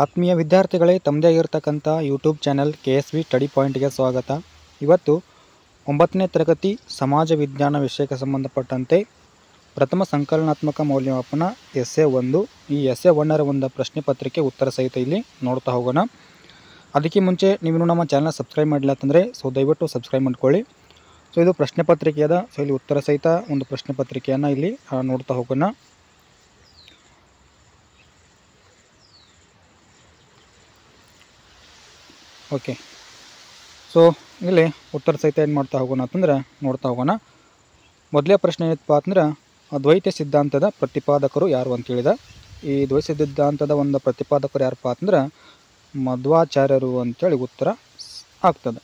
ಆತ್ಮೀಯ ವಿದ್ಯಾರ್ಥಿಗಳೇ, ತಮ್ಮದೇ ಆಗಿರತಕ್ಕಂಥ ಯೂಟ್ಯೂಬ್ ಚಾನಲ್ KSV ಸ್ಟಡಿ ಪಾಯಿಂಟ್ಗೆ ಸ್ವಾಗತ. ಇವತ್ತು 9ನೇ ತರಗತಿ ಸಮಾಜ ವಿಜ್ಞಾನ ವಿಷಯಕ್ಕೆ ಸಂಬಂಧಪಟ್ಟಂತೆ ಪ್ರಥಮ ಸಂಕಲನಾತ್ಮಕ ಮೌಲ್ಯಮಾಪನ ಎಸ್ಸೆ 1. ಈ ಎಸ್ಸೆ 1ರ ಒಂದು ಪ್ರಶ್ನೆ ಪತ್ರಿಕೆ ಉತ್ತರ ಸಹಿತ ಇಲ್ಲಿ ನೋಡ್ತಾ ಹೋಗೋಣ. ಅದಕ್ಕೆ ಮುಂಚೆ ನೀವು ನಮ್ಮ ಚಾನಲ್ ಸಬ್ಸ್ಕ್ರೈಬ್ ಮಾಡಿಲ್ಲ ಅಂತಂದರೆ ದಯವಿಟ್ಟು ಸಬ್ಸ್ಕ್ರೈಬ್ ಮಾಡ್ಕೊಳ್ಳಿ. ಇದು ಪ್ರಶ್ನೆ ಪತ್ರಿಕೆ ಅದ. ಇಲ್ಲಿ ಉತ್ತರ ಸಹಿತ ಒಂದು ಪ್ರಶ್ನೆ ಪತ್ರಿಕೆಯನ್ನು ಇಲ್ಲಿ ನೋಡ್ತಾ ಹೋಗೋಣ. ಓಕೆ, ಇಲ್ಲಿ ಉತ್ತರ ಸಹಿತ ಏನು ಮಾಡ್ತಾ ಹೋಗೋಣ ಅಂತಂದ್ರೆ ನೋಡ್ತಾ ಹೋಗೋಣ. ಮೊದಲೇ ಪ್ರಶ್ನೆ ಏನಪ್ಪ ಅಂತಂದ್ರೆ, ದ್ವೈತ ಸಿದ್ಧಾಂತದ ಪ್ರತಿಪಾದಕರು ಯಾರು ಅಂತೇಳಿದ. ಈ ದ್ವೈತ ಸಿದ್ಧಾಂತದ ಒಂದು ಪ್ರತಿಪಾದಕರು ಯಾರಪ್ಪ ಅಂತಂದ್ರೆ ಮಧ್ವಾಚಾರ್ಯರು ಅಂತೇಳಿ ಉತ್ತರ ಆಗ್ತದೆ.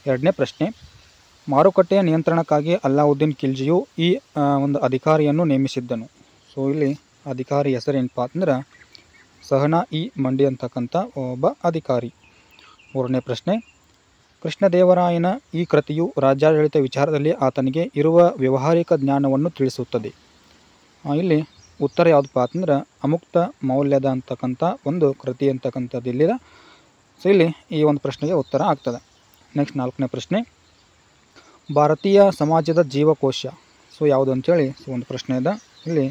ಎರಡನೇ ಪ್ರಶ್ನೆ, ಮಾರುಕಟ್ಟೆಯ ನಿಯಂತ್ರಣಕ್ಕಾಗಿ ಅಲ್ಲಾವುದ್ದೀನ್ ಖಿಲ್ಜಿಯು ಈ ಒಂದು ಅಧಿಕಾರಿಯನ್ನು ನೇಮಿಸಿದ್ದನು. ಇಲ್ಲಿ ಅಧಿಕಾರಿ ಹೆಸರೇನಪ್ಪ ಅಂತಂದ್ರೆ ಸಹನಾ ಇ ಮಂಡಿ ಅಂತಕ್ಕಂಥ ಒಬ್ಬ ಅಧಿಕಾರಿ. ಮೂರನೇ ಪ್ರಶ್ನೆ, ಕೃಷ್ಣದೇವರಾಯನ ಈ ಕೃತಿಯು ರಾಜ್ಯಾಡಳಿತ ವಿಚಾರದಲ್ಲಿ ಆತನಿಗೆ ಇರುವ ವ್ಯಾವಹಾರಿಕ ಜ್ಞಾನವನ್ನು ತಿಳಿಸುತ್ತದೆ. ಇಲ್ಲಿ ಉತ್ತರ ಯಾವುದಪ್ಪ ಅಂತಂದ್ರೆ ಅಮುಕ್ತ ಮೌಲ್ಯದ ಅಂತಕ್ಕಂಥ ಒಂದು ಕೃತಿ ಅಂತಕ್ಕಂಥದ್ದು ಇಲ್ಲಿದೆ. ಇಲ್ಲಿ ಈ ಒಂದು ಪ್ರಶ್ನೆಗೆ ಉತ್ತರ ಆಗ್ತದೆ. ನೆಕ್ಸ್ಟ್ ನಾಲ್ಕನೇ ಪ್ರಶ್ನೆ, ಭಾರತೀಯ ಸಮಾಜದ ಜೀವಕೋಶ ಯಾವುದು ಅಂತೇಳಿ ಒಂದು ಪ್ರಶ್ನೆ ಇದೆ. ಇಲ್ಲಿ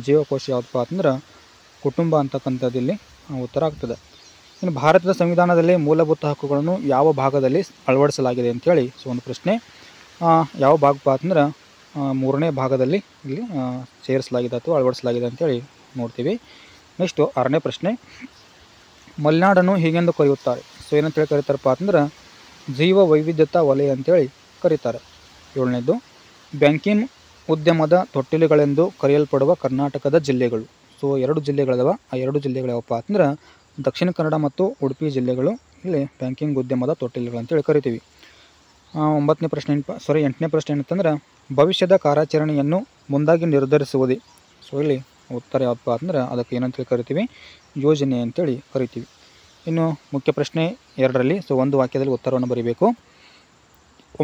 ಜೀವಕೋಶ ಯಾವುದಪ್ಪ ಅಂತಂದ್ರೆ ಕುಟುಂಬ ಅಂತಕ್ಕಂಥದ್ದು ಇಲ್ಲಿ ಉತ್ತರ ಆಗ್ತದೆ. ಇನ್ನು ಭಾರತದ ಸಂವಿಧಾನದಲ್ಲಿ ಮೂಲಭೂತ ಹಕ್ಕುಗಳನ್ನು ಯಾವ ಭಾಗದಲ್ಲಿ ಅಳವಡಿಸಲಾಗಿದೆ ಅಂತೇಳಿ ಒಂದು ಪ್ರಶ್ನೆ. ಯಾವ ಭಾಗಪ್ಪ ಅಂತಂದ್ರೆ 3ನೇ ಭಾಗದಲ್ಲಿ ಇಲ್ಲಿ ಸೇರಿಸಲಾಗಿದೆ ಅಥವಾ ಅಳವಡಿಸಲಾಗಿದೆ ಅಂತೇಳಿ ನೋಡ್ತೀವಿ. ನೆಕ್ಸ್ಟು 6ನೇ ಪ್ರಶ್ನೆ, ಮಲೆನಾಡನ್ನು ಹೀಗೆಂದು ಕರೆಯುತ್ತಾರೆ. ಏನಂತೇಳಿ ಕರೀತಾರಪ್ಪ ಅಂತಂದ್ರೆ ಜೀವ ವೈವಿಧ್ಯತಾ ವಲಯ ಅಂತೇಳಿ ಕರೀತಾರೆ. 7ನೇದು, ಬ್ಯಾಂಕಿಂಗ್ ಉದ್ಯಮದ ತೊಟ್ಟಿಲುಗಳೆಂದು ಕರೆಯಲ್ಪಡುವ ಕರ್ನಾಟಕದ ಜಿಲ್ಲೆಗಳು. 2 ಜಿಲ್ಲೆಗಳಿದಾವೆ. ಆ 2 ಜಿಲ್ಲೆಗಳು ಯಾವಪ್ಪ ಅಂತಂದ್ರೆ ದಕ್ಷಿಣ ಕನ್ನಡ ಮತ್ತು ಉಡುಪಿ ಜಿಲ್ಲೆಗಳು ಇಲ್ಲಿ ಬ್ಯಾಂಕಿಂಗ್ ಉದ್ಯಮದ ತೊಟ್ಟಿಲುಗಳು ಅಂತೇಳಿ ಕರಿತೀವಿ. 8ನೇ ಪ್ರಶ್ನೆ ಏನಂತಂದ್ರೆ ಭವಿಷ್ಯದ ಕಾರ್ಯಾಚರಣೆಯನ್ನು ಮುಂದಾಗಿ ನಿರ್ಧರಿಸುವುದೇ. ಇಲ್ಲಿ ಉತ್ತರ ಯಾವಪ್ಪ ಅಂತಂದ್ರೆ ಅದಕ್ಕೆ ಏನಂತೇಳಿ ಕರಿತೀವಿ, ಯೋಜನೆ ಅಂತೇಳಿ ಕರಿತೀವಿ. ಇನ್ನು ಮುಖ್ಯ ಪ್ರಶ್ನೆ 2ರಲ್ಲಿ ಒಂದು ವಾಕ್ಯದಲ್ಲಿ ಉತ್ತರವನ್ನು ಬರೀಬೇಕು.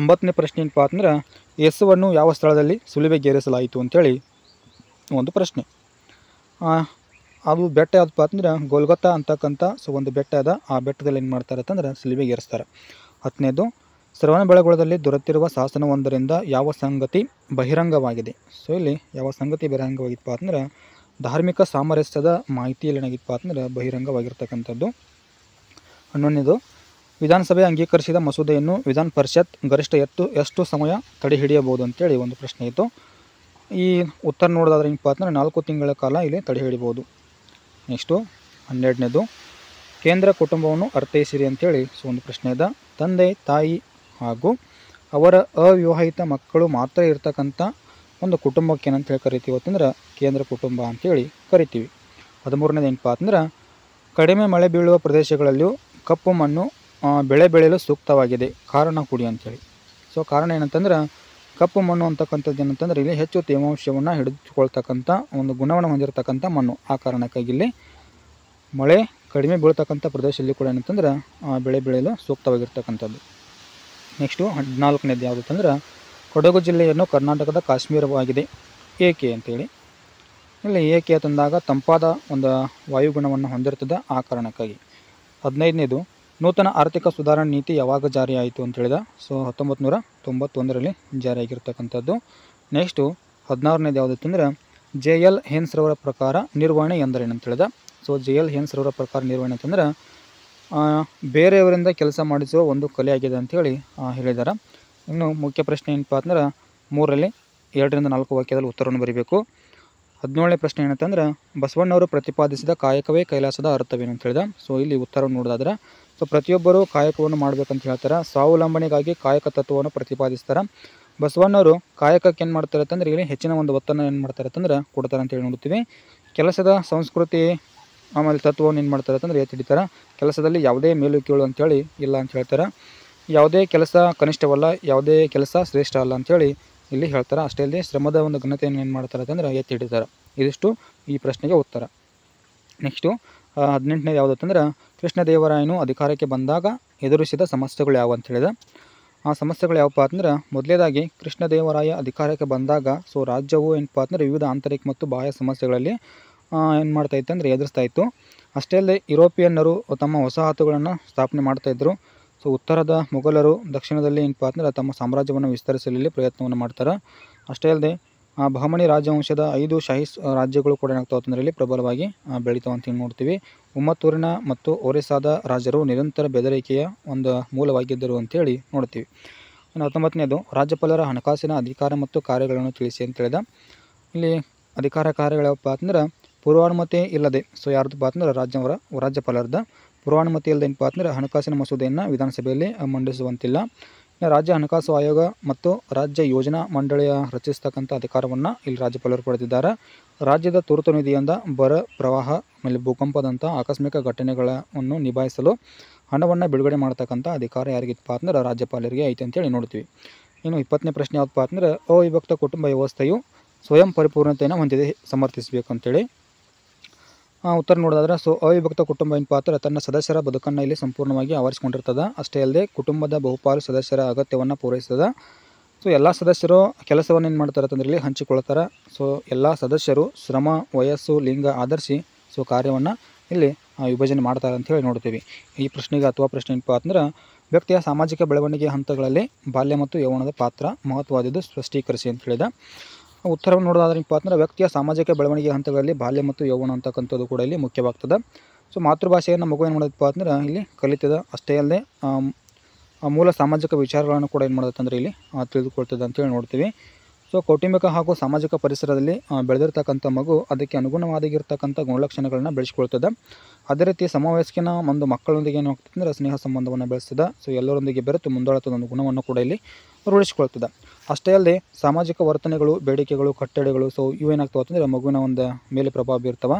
9ನೇ ಪ್ರಶ್ನೆ ಏನಪ್ಪ ಅಂತಂದ್ರೆ ಯೇಸುವನ್ನು ಯಾವ ಸ್ಥಳದಲ್ಲಿ ಸುಲಿಬೆಗೇರಿಸಲಾಯಿತು ಅಂತೇಳಿ ಒಂದು ಪ್ರಶ್ನೆ. ಅದು ಬೆಟ್ಟ ಯಾವುದಪ್ಪ ಅಂತಂದ್ರೆ ಗೋಲ್ಗೊತ್ತಾ ಅಂತಕ್ಕಂಥ ಒಂದು ಬೆಟ್ಟ ಅದ. ಆ ಬೆಟ್ಟದಲ್ಲಿ ಏನು ಮಾಡ್ತಾರೆ ಅಂತಂದ್ರೆ ಸಿಲುಬೆಗೇರಿಸ್ತಾರೆ. 10ನೇದು, ಶ್ರವಣಬೆಳಗೊಳದಲ್ಲಿ ದೊರೆತಿರುವ ಶಾಸನವೊಂದರಿಂದ ಯಾವ ಸಂಗತಿ ಬಹಿರಂಗವಾಗಿದೆ. ಇಲ್ಲಿ ಯಾವ ಸಂಗತಿ ಬಹಿರಂಗವಾಗಿತ್ತಪ್ಪ ಅಂತಂದ್ರೆ ಧಾರ್ಮಿಕ ಸಾಮರಸ್ಯದ ಮಾಹಿತಿಯಲ್ಲಿ ಏನಾಗಿತ್ತಪ್ಪ ಅಂತಂದ್ರೆ ಬಹಿರಂಗವಾಗಿರ್ತಕ್ಕಂಥದ್ದು. 11ನೇದು, ವಿಧಾನಸಭೆ ಅಂಗೀಕರಿಸಿದ ಮಸೂದೆಯನ್ನು ವಿಧಾನ ಪರಿಷತ್ ಗರಿಷ್ಠ ಎಷ್ಟು ಸಮಯ ತಡೆ ಹಿಡಿಯಬಹುದು ಅಂತೇಳಿ ಒಂದು ಪ್ರಶ್ನೆ ಇತ್ತು. ಈ ಉತ್ತರ ನೋಡೋದಾದ್ರೆ ಏನಪ್ಪ ಅಂತಂದ್ರೆ 4 ತಿಂಗಳ ಕಾಲ ಇಲ್ಲಿ ತಡೆ ಹಿಡಿಬೋದು. ನೆಕ್ಸ್ಟು 12ನೇದು, ಕೇಂದ್ರ ಕುಟುಂಬವನ್ನು ಅರ್ಥೈಸಿರಿ ಅಂತೇಳಿ ಒಂದು ಪ್ರಶ್ನೆ ಇದೆ. ತಂದೆ ತಾಯಿ ಹಾಗೂ ಅವರ ಅವಿವಾಹಿತ ಮಕ್ಕಳು ಮಾತ್ರ ಇರ್ತಕ್ಕಂಥ ಒಂದು ಕುಟುಂಬಕ್ಕೆ ಏನಂತೇಳಿ ಕರಿತೀವಿ ಅಂತಂದ್ರೆ ಕೇಂದ್ರ ಕುಟುಂಬ ಅಂತೇಳಿ ಕರಿತೀವಿ. 13ನೇದು ಏನಪ್ಪ ಅಂತಂದ್ರೆ ಕಡಿಮೆ ಮಳೆ ಬೀಳುವ ಪ್ರದೇಶಗಳಲ್ಲಿಯೂ ಕಪ್ಪು ಮಣ್ಣು ಬೆಳೆ ಬೆಳೆಯಲು ಸೂಕ್ತವಾಗಿದೆ, ಕಾರಣ ಕೊಡಿ ಅಂತೇಳಿ. ಕಾರಣ ಏನಂತಂದ್ರೆ ಕಪ್ಪು ಮಣ್ಣು ಅಂತಕ್ಕಂಥದ್ದು ಏನಂತಂದ್ರೆ ಇಲ್ಲಿ ಹೆಚ್ಚು ತೇವಾಂಶವನ್ನು ಹಿಡಿದುಕೊಳ್ತಕ್ಕಂಥ ಒಂದು ಗುಣವನ್ನು ಹೊಂದಿರತಕ್ಕಂಥ ಮಣ್ಣು. ಆ ಕಾರಣಕ್ಕಾಗಿ ಇಲ್ಲಿ ಮಳೆ ಕಡಿಮೆ ಬೀಳ್ತಕ್ಕಂಥ ಪ್ರದೇಶದಲ್ಲಿ ಕೂಡ ಏನಂತಂದ್ರೆ ಬೆಳೆ ಬೆಳೆಯಲು ಸೂಕ್ತವಾಗಿರ್ತಕ್ಕಂಥದ್ದು. ನೆಕ್ಸ್ಟು 14ನೇದು ಯಾವುದು ಅಂತಂದ್ರೆ ಕೊಡಗು ಜಿಲ್ಲೆಯನ್ನು ಕರ್ನಾಟಕದ ಕಾಶ್ಮೀರವಾಗಿದೆ ಏಕೆ ಅಂತೇಳಿ. ಇಲ್ಲಿ ಏಕೆ ಅಂತಂದಾಗ ತಂಪಾದ ಒಂದು ವಾಯುಗುಣವನ್ನು ಹೊಂದಿರ್ತದೆ, ಆ ಕಾರಣಕ್ಕಾಗಿ. 15ನೇದು, ನೂತನ ಆರ್ಥಿಕ ಸುಧಾರಣಾ ನೀತಿ ಯಾವಾಗ ಜಾರಿಯಾಯಿತು ಅಂತ ಹೇಳಿದ. 1991ರಲ್ಲಿ ಜಾರಿಯಾಗಿರ್ತಕ್ಕಂಥದ್ದು. ನೆಕ್ಸ್ಟು 16ನೇದು ಯಾವುದು ಅಂತಂದ್ರೆ JL ಹೇನ್ಸ್ ರವರ ಪ್ರಕಾರ ನಿರ್ವಹಣೆ ಎಂದರೇನು ಅಂತ ಹೇಳಿದ. JL ಹೇನ್ಸ್ ರವರ ಪ್ರಕಾರ ನಿರ್ವಹಣೆ ಅಂತಂದ್ರೆ ಬೇರೆಯವರಿಂದ ಕೆಲಸ ಮಾಡಿಸುವ ಒಂದು ಕಲೆಯಾಗಿದೆ ಅಂತೇಳಿ ಹೇಳಿದ್ದಾರೆ. ಇನ್ನು ಮುಖ್ಯ ಪ್ರಶ್ನೆ ಏನಪ್ಪ ಅಂತಂದ್ರೆ 3ರಲ್ಲಿ 2ರಿಂದ 4 ವಾಕ್ಯದಲ್ಲಿ ಉತ್ತರವನ್ನು ಬರೀಬೇಕು. 17ನೇ ಪ್ರಶ್ನೆ ಏನಂತಂದ್ರೆ ಬಸವಣ್ಣವರು ಪ್ರತಿಪಾದಿಸಿದ ಕಾಯಕವೇ ಕೈಲಾಸದ ಅರ್ಥವೇನು ಅಂತ ಹೇಳಿದ. ಇಲ್ಲಿ ಉತ್ತರವನ್ನು ನೋಡೋದಾದ್ರೆ ಪ್ರತಿಯೊಬ್ಬರೂ ಕಾಯಕವನ್ನು ಮಾಡಬೇಕಂತ ಹೇಳ್ತಾರೆ. ಸ್ವಾವಲಂಬನೆಗಾಗಿ ಕಾಯಕ ತತ್ವವನ್ನು ಪ್ರತಿಪಾದಿಸ್ತಾರೆ. ಬಸವಣ್ಣವರು ಕಾಯಕಕ್ಕೆ ಏನು ಮಾಡ್ತಾರೆ ಅಂತಂದ್ರೆ ಇಲ್ಲಿ ಹೆಚ್ಚಿನ ಒಂದು ಒತ್ತನ್ನು ಏನು ಮಾಡ್ತಾರೆ ಅಂತಂದ್ರೆ ಕೊಡ್ತಾರೆ ಅಂತೇಳಿ ನೋಡ್ತೀವಿ. ಕೆಲಸದ ಸಂಸ್ಕೃತಿ ಆಮೇಲೆ ತತ್ವವನ್ನು ಏನು ಮಾಡ್ತಾರೆ ಅಂತಂದ್ರೆ ಎತ್ತಿ ಹಿಡಿತಾರೆ. ಕೆಲಸದಲ್ಲಿ ಯಾವುದೇ ಮೇಲು ಕೀಳು ಅಂತೇಳಿ ಇಲ್ಲ ಅಂತ ಹೇಳ್ತಾರೆ. ಯಾವುದೇ ಕೆಲಸ ಕನಿಷ್ಠವಲ್ಲ, ಯಾವುದೇ ಕೆಲಸ ಶ್ರೇಷ್ಠ ಅಲ್ಲ ಅಂಥೇಳಿ ಇಲ್ಲಿ ಹೇಳ್ತಾರೆ. ಅಷ್ಟೇ ಅಲ್ಲದೆ ಶ್ರಮದ ಒಂದು ಘನತೆಯನ್ನು ಏನು ಮಾಡ್ತಾರೆ ಅಂತಂದ್ರೆ ಎತ್ತಿ ಹಿಡಿತಾರೆ. ಇದಿಷ್ಟು ಈ ಪ್ರಶ್ನೆಗೆ ಉತ್ತರ. ನೆಕ್ಸ್ಟು 18ನೇದು ಯಾವುದು ಅಂತಂದ್ರೆ ಕೃಷ್ಣದೇವರಾಯನು ಅಧಿಕಾರಕ್ಕೆ ಬಂದಾಗ ಎದುರಿಸಿದ ಸಮಸ್ಯೆಗಳು ಯಾವ ಅಂತ ಹೇಳಿದ. ಆ ಸಮಸ್ಯೆಗಳು ಯಾವಪ್ಪ ಅಂತಂದ್ರೆ ಮೊದಲೇದಾಗಿ ಕೃಷ್ಣದೇವರಾಯ ಅಧಿಕಾರಕ್ಕೆ ಬಂದಾಗ ರಾಜ್ಯವು ಏನಪ್ಪ ಅಂತಂದ್ರೆ ವಿವಿಧ ಆಂತರಿಕ ಮತ್ತು ಬಾಹ್ಯ ಸಮಸ್ಯೆಗಳಲ್ಲಿ ಏನು ಮಾಡ್ತಾಯಿತ್ತು ಅಂದರೆ ಎದುರಿಸ್ತಾ ಇತ್ತು. ಅಷ್ಟೇ ಅಲ್ಲದೆ ಯುರೋಪಿಯನ್ನರು ತಮ್ಮ ವಸಾಹತುಗಳನ್ನು ಸ್ಥಾಪನೆ ಮಾಡ್ತಾಯಿದ್ರು. ಸೊ ಉತ್ತರದ ಮೊಘಲರು ದಕ್ಷಿಣದಲ್ಲಿ ಏನಪ್ಪ ಅಂದ್ರೆ ತಮ್ಮ ಸಾಮ್ರಾಜ್ಯವನ್ನು ವಿಸ್ತರಿಸಲಿ ಪ್ರಯತ್ನವನ್ನು ಮಾಡ್ತಾರೆ. ಅಷ್ಟೇ ಅಲ್ಲದೆ ಬಹಮನಿ ರಾಜವಂಶದ 5 ಶಾಹಿ ರಾಜ್ಯಗಳು ಕೂಡ ಏನಾಗ್ತಾವೆ ಅಂತಂದ್ರೆ ಇಲ್ಲಿ ಪ್ರಬಲವಾಗಿ ಬೆಳೀತಾವೆ ಅಂತ ನೋಡ್ತೀವಿ. ಉಮ್ಮತ್ತೂರಿನ ಮತ್ತು ಒರಿಸ್ಸಾದ ರಾಜರು ನಿರಂತರ ಬೆದರಿಕೆಯ ಒಂದು ಮೂಲವಾಗಿದ್ದರು ಅಂತೇಳಿ ನೋಡ್ತೀವಿ. ಇನ್ನು 19ನೇದು ರಾಜ್ಯಪಾಲರ ಹಣಕಾಸಿನ ಅಧಿಕಾರ ಮತ್ತು ಕಾರ್ಯಗಳನ್ನು ತಿಳಿಸಿ ಅಂತ ಹೇಳಿದ. ಇಲ್ಲಿ ಅಧಿಕಾರ ಕಾರ್ಯಗಳಪ್ಪ ಅಂತಂದ್ರೆ ಪೂರ್ವಾನುಮತಿ ಇಲ್ಲದೆ, ಸೊ ಯಾರ್ದಪ್ಪ ಅಂತಂದ್ರೆ ರಾಜ್ಯಪಾಲರದ ಪೂರ್ವಾನುಮತಿ ಇಲ್ಲದೆ ಏನಪ್ಪ ಅಂತಂದ್ರೆ ಹಣಕಾಸಿನ ಮಸೂದೆಯನ್ನು ವಿಧಾನಸಭೆಯಲ್ಲಿ ಮಂಡಿಸುವಂತಿಲ್ಲ. ರಾಜ್ಯ ಹಣಕಾಸು ಆಯೋಗ ಮತ್ತು ರಾಜ್ಯ ಯೋಜನಾ ಮಂಡಳಿಯ ರಚಿಸತಕ್ಕಂಥ ಅಧಿಕಾರವನ್ನು ಇಲ್ಲಿ ರಾಜ್ಯಪಾಲರು ಪಡೆದಿದ್ದಾರೆ. ರಾಜ್ಯದ ತುರ್ತು ನಿಧಿಯಿಂದ ಬರ, ಪ್ರವಾಹ, ಆಮೇಲೆ ಭೂಕಂಪದಂಥ ಆಕಸ್ಮಿಕ ಘಟನೆಗಳನ್ನು ನಿಭಾಯಿಸಲು ಹಣವನ್ನು ಬಿಡುಗಡೆ ಮಾಡ್ತಕ್ಕಂಥ ಅಧಿಕಾರ ಯಾರಿಗಿತ್ತಪ್ಪ ಅಂದ್ರೆ ರಾಜ್ಯಪಾಲರಿಗೆ ಐತೆ ಅಂತೇಳಿ ನೋಡ್ತೀವಿ. ಇನ್ನು 20ನೇ ಪ್ರಶ್ನೆ ಯಾವುದಪ್ಪ ಅಂದ್ರೆ ಅವಿಭಕ್ತ ಕುಟುಂಬ ವ್ಯವಸ್ಥೆಯು ಸ್ವಯಂ ಪರಿಪೂರ್ಣತೆಯನ್ನು ಹೊಂದಿದೆ ಸಮರ್ಥಿಸಬೇಕು ಅಂತೇಳಿ. ಉತ್ತರ ನೋಡೋದಾದ್ರೆ ಸೊ ಅವಿಭಕ್ತ ಕುಟುಂಬ ಏನಪ್ಪ ಅಂದ್ರೆ ತನ್ನ ಸದಸ್ಯರ ಬದುಕನ್ನು ಇಲ್ಲಿ ಸಂಪೂರ್ಣವಾಗಿ ಆವರಿಸಿಕೊಂಡಿರ್ತದೆ. ಅಷ್ಟೇ ಅಲ್ಲದೆ ಕುಟುಂಬದ ಬಹುಪಾಲು ಸದಸ್ಯರ ಅಗತ್ಯವನ್ನು ಪೂರೈಸ್ತದೆ. ಸೊ ಎಲ್ಲ ಸದಸ್ಯರು ಕೆಲಸವನ್ನು ಏನು ಮಾಡ್ತಾರೆ ಅಂತಂದ್ರೆ ಇಲ್ಲಿ ಹಂಚಿಕೊಳ್ತಾರೆ. ಸೊ ಎಲ್ಲ ಸದಸ್ಯರು ಶ್ರಮ, ವಯಸ್ಸು, ಲಿಂಗ ಆಧರಿಸಿ ಸೊ ಕಾರ್ಯವನ್ನು ಇಲ್ಲಿ ವಿಭಜನೆ ಮಾಡ್ತಾರೆ ಅಂತ ಹೇಳಿ ನೋಡ್ತೀವಿ. ಈ ಪ್ರಶ್ನೆಗೆ ಅಥವಾ ಪ್ರಶ್ನೆ ಏನಪ್ಪ ಅಂದ್ರೆ ವ್ಯಕ್ತಿಯ ಸಾಮಾಜಿಕ ಬೆಳವಣಿಗೆಯ ಹಂತಗಳಲ್ಲಿ ಬಾಲ್ಯ ಮತ್ತು ಯೌವನದ ಪಾತ್ರ ಮಹತ್ವವಾದದ್ದು ಸ್ಪಷ್ಟೀಕರಿಸಿ ಅಂತ ಹೇಳಿದ. ಉತ್ತರವನ್ನು ನೋಡೋದಾದ್ರೆ ಏನಪ್ಪ ಅಂದ್ರೆ ವ್ಯಕ್ತಿಯ ಸಾಮಾಜಿಕ ಬೆಳವಣಿಗೆಯ ಹಂತಗಳಲ್ಲಿ ಬಾಲ್ಯ ಮತ್ತು ಯೌವನ ಅಂತಕ್ಕಂಥದ್ದು ಕೂಡ ಇಲ್ಲಿ ಮುಖ್ಯವಾಗ್ತದೆ. ಸೊ ಮಾತೃಭಾಷೆಯನ್ನು ಮಗು ಏನು ಮಾಡೋದಪ್ಪ ಅಂದ್ರೆ ಇಲ್ಲಿ ಕಲಿತದ. ಅಷ್ಟೇ ಅಲ್ಲದೆ ಮೂಲ ಸಾಮಾಜಿಕ ವಿಚಾರಗಳನ್ನು ಕೂಡ ಏನು ಮಾಡೋದು ಅಂದರೆ ಇಲ್ಲಿ ತಿಳಿದುಕೊಳ್ತದೆ ಅಂತೇಳಿ ನೋಡ್ತೀವಿ. ಸೊ ಕೌಟುಂಬಿಕ ಹಾಗೂ ಸಾಮಾಜಿಕ ಪರಿಸರದಲ್ಲಿ ಬೆಳೆದಿರ್ತಕ್ಕಂಥ ಮಗು ಅದಕ್ಕೆ ಅನುಗುಣವಾಗಿರ್ತಕ್ಕಂಥ ಗುಣಲಕ್ಷಣಗಳನ್ನು ಬೆಳೆಸ್ಕೊಳ್ತದೆ. ಅದೇ ರೀತಿ ಸಮವಯಸ್ಕಿನ ಒಂದು ಮಕ್ಕಳೊಂದಿಗೆ ಏನು ಆಗ್ತದೆ ಅಂದರೆ ಸ್ನೇಹ ಸಂಬಂಧವನ್ನು ಬೆಳೆಸ್ತದೆ. ಸೊ ಎಲ್ಲರೊಂದಿಗೆ ಬೆರೆತು ಮುಂದಾಳತದ ಒಂದು ಗುಣವನ್ನು ಕೂಡ ಇಲ್ಲಿ ರೂಢಿಸ್ಕೊಳ್ತದೆ. ಅಷ್ಟೇ ಅಲ್ಲದೆ ಸಾಮಾಜಿಕ ವರ್ತನೆಗಳು, ಬೇಡಿಕೆಗಳು, ಕಟ್ಟಳೆಗಳು ಸೊ ಇವೇನಾಗ್ತವೆ ಅಂತಂದರೆ ಮಗುವಿನ ಒಂದು ಮೇಲೆ ಪ್ರಭಾವ ಬೀರ್ತವೆ.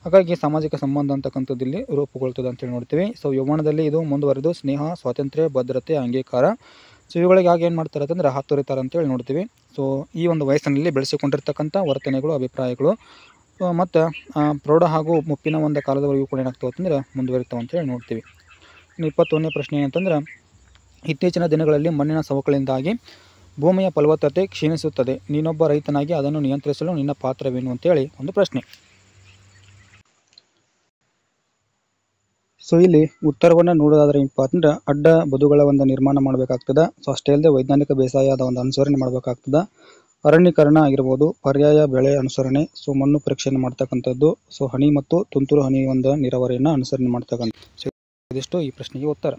ಹಾಗಾಗಿ ಸಾಮಾಜಿಕ ಸಂಬಂಧ ಅಂತಕ್ಕಂಥದ್ದು ಇಲ್ಲಿ ರೂಪುಗೊಳ್ತದೆ ಅಂತೇಳಿ ನೋಡ್ತೀವಿ. ಸೊ ಯೌವನದಲ್ಲಿ ಇದು ಮುಂದುವರೆದು ಸ್ನೇಹ, ಸ್ವಾತಂತ್ರ್ಯ, ಭದ್ರತೆ, ಅಂಗೀಕಾರ ಸೊ ಇವುಗಳಿಗೆ ಆಗ ಏನು ಮಾಡ್ತಾರೆ ಅಂತಂದರೆ ಹಾತೊರಿತಾರೆ ಅಂತೇಳಿ ನೋಡ್ತೀವಿ. ಸೊ ಈ ಒಂದು ವಯಸ್ಸಿನಲ್ಲಿ ಬೆಳೆಸಿಕೊಂಡಿರ್ತಕ್ಕಂಥ ವರ್ತನೆಗಳು, ಅಭಿಪ್ರಾಯಗಳು ಮತ್ತು ಪ್ರೌಢ ಹಾಗೂ ಮುಪ್ಪಿನ ಒಂದು ಕಾಲದವರೆಗೂ ಕೂಡ ಏನಾಗ್ತವೆ ಅಂತಂದರೆ ಮುಂದುವರಿತಾವೆ ಅಂತೇಳಿ ನೋಡ್ತೀವಿ. ಇನ್ನು 21ನೇ ಪ್ರಶ್ನೆ ಏನಂತಂದ್ರೆ ಇತ್ತೀಚಿನ ದಿನಗಳಲ್ಲಿ ಮಣ್ಣಿನ ಸವಕಳಿಯಿಂದಾಗಿ ಭೂಮಿಯ ಫಲವತ್ತತೆ ಕ್ಷೀಣಿಸುತ್ತದೆ. ನೀನೊಬ್ಬ ರೈತನಾಗಿ ಅದನ್ನು ನಿಯಂತ್ರಿಸಲು ನಿನ್ನ ಪಾತ್ರವೇನು ಅಂತೇಳಿ ಒಂದು ಪ್ರಶ್ನೆ. ಸೊ ಇಲ್ಲಿ ಉತ್ತರವನ್ನು ನೋಡೋದಾದ್ರೆ ಏನಪ್ಪ ಅಂತಂದ್ರೆ ಅಡ್ಡ ಬದುಗಳ ಒಂದು ನಿರ್ಮಾಣ ಮಾಡಬೇಕಾಗ್ತದೆ. ಸೊ ಅಷ್ಟೇ ಅಲ್ಲದೆ ವೈಜ್ಞಾನಿಕ ಬೇಸಾಯದ ಒಂದು ಅನುಸರಣೆ ಮಾಡಬೇಕಾಗ್ತದೆ. ಅರಣ್ಯೀಕರಣ ಆಗಿರ್ಬೋದು, ಪರ್ಯಾಯ ಬೆಳೆ ಅನುಸರಣೆ, ಸೊ ಮಣ್ಣು ಪರೀಕ್ಷೆಯನ್ನು ಮಾಡ್ತಕ್ಕಂಥದ್ದು, ಸೊ ಹನಿ ಮತ್ತು ತುಂತುರು ಹನಿ ಒಂದು ನೀರಾವರಿಯನ್ನು ಅನುಸರಣೆ ಮಾಡ್ತಕ್ಕಂಥ. ಸೊ ಇದಿಷ್ಟು ಈ ಪ್ರಶ್ನೆಗೆ ಉತ್ತರ.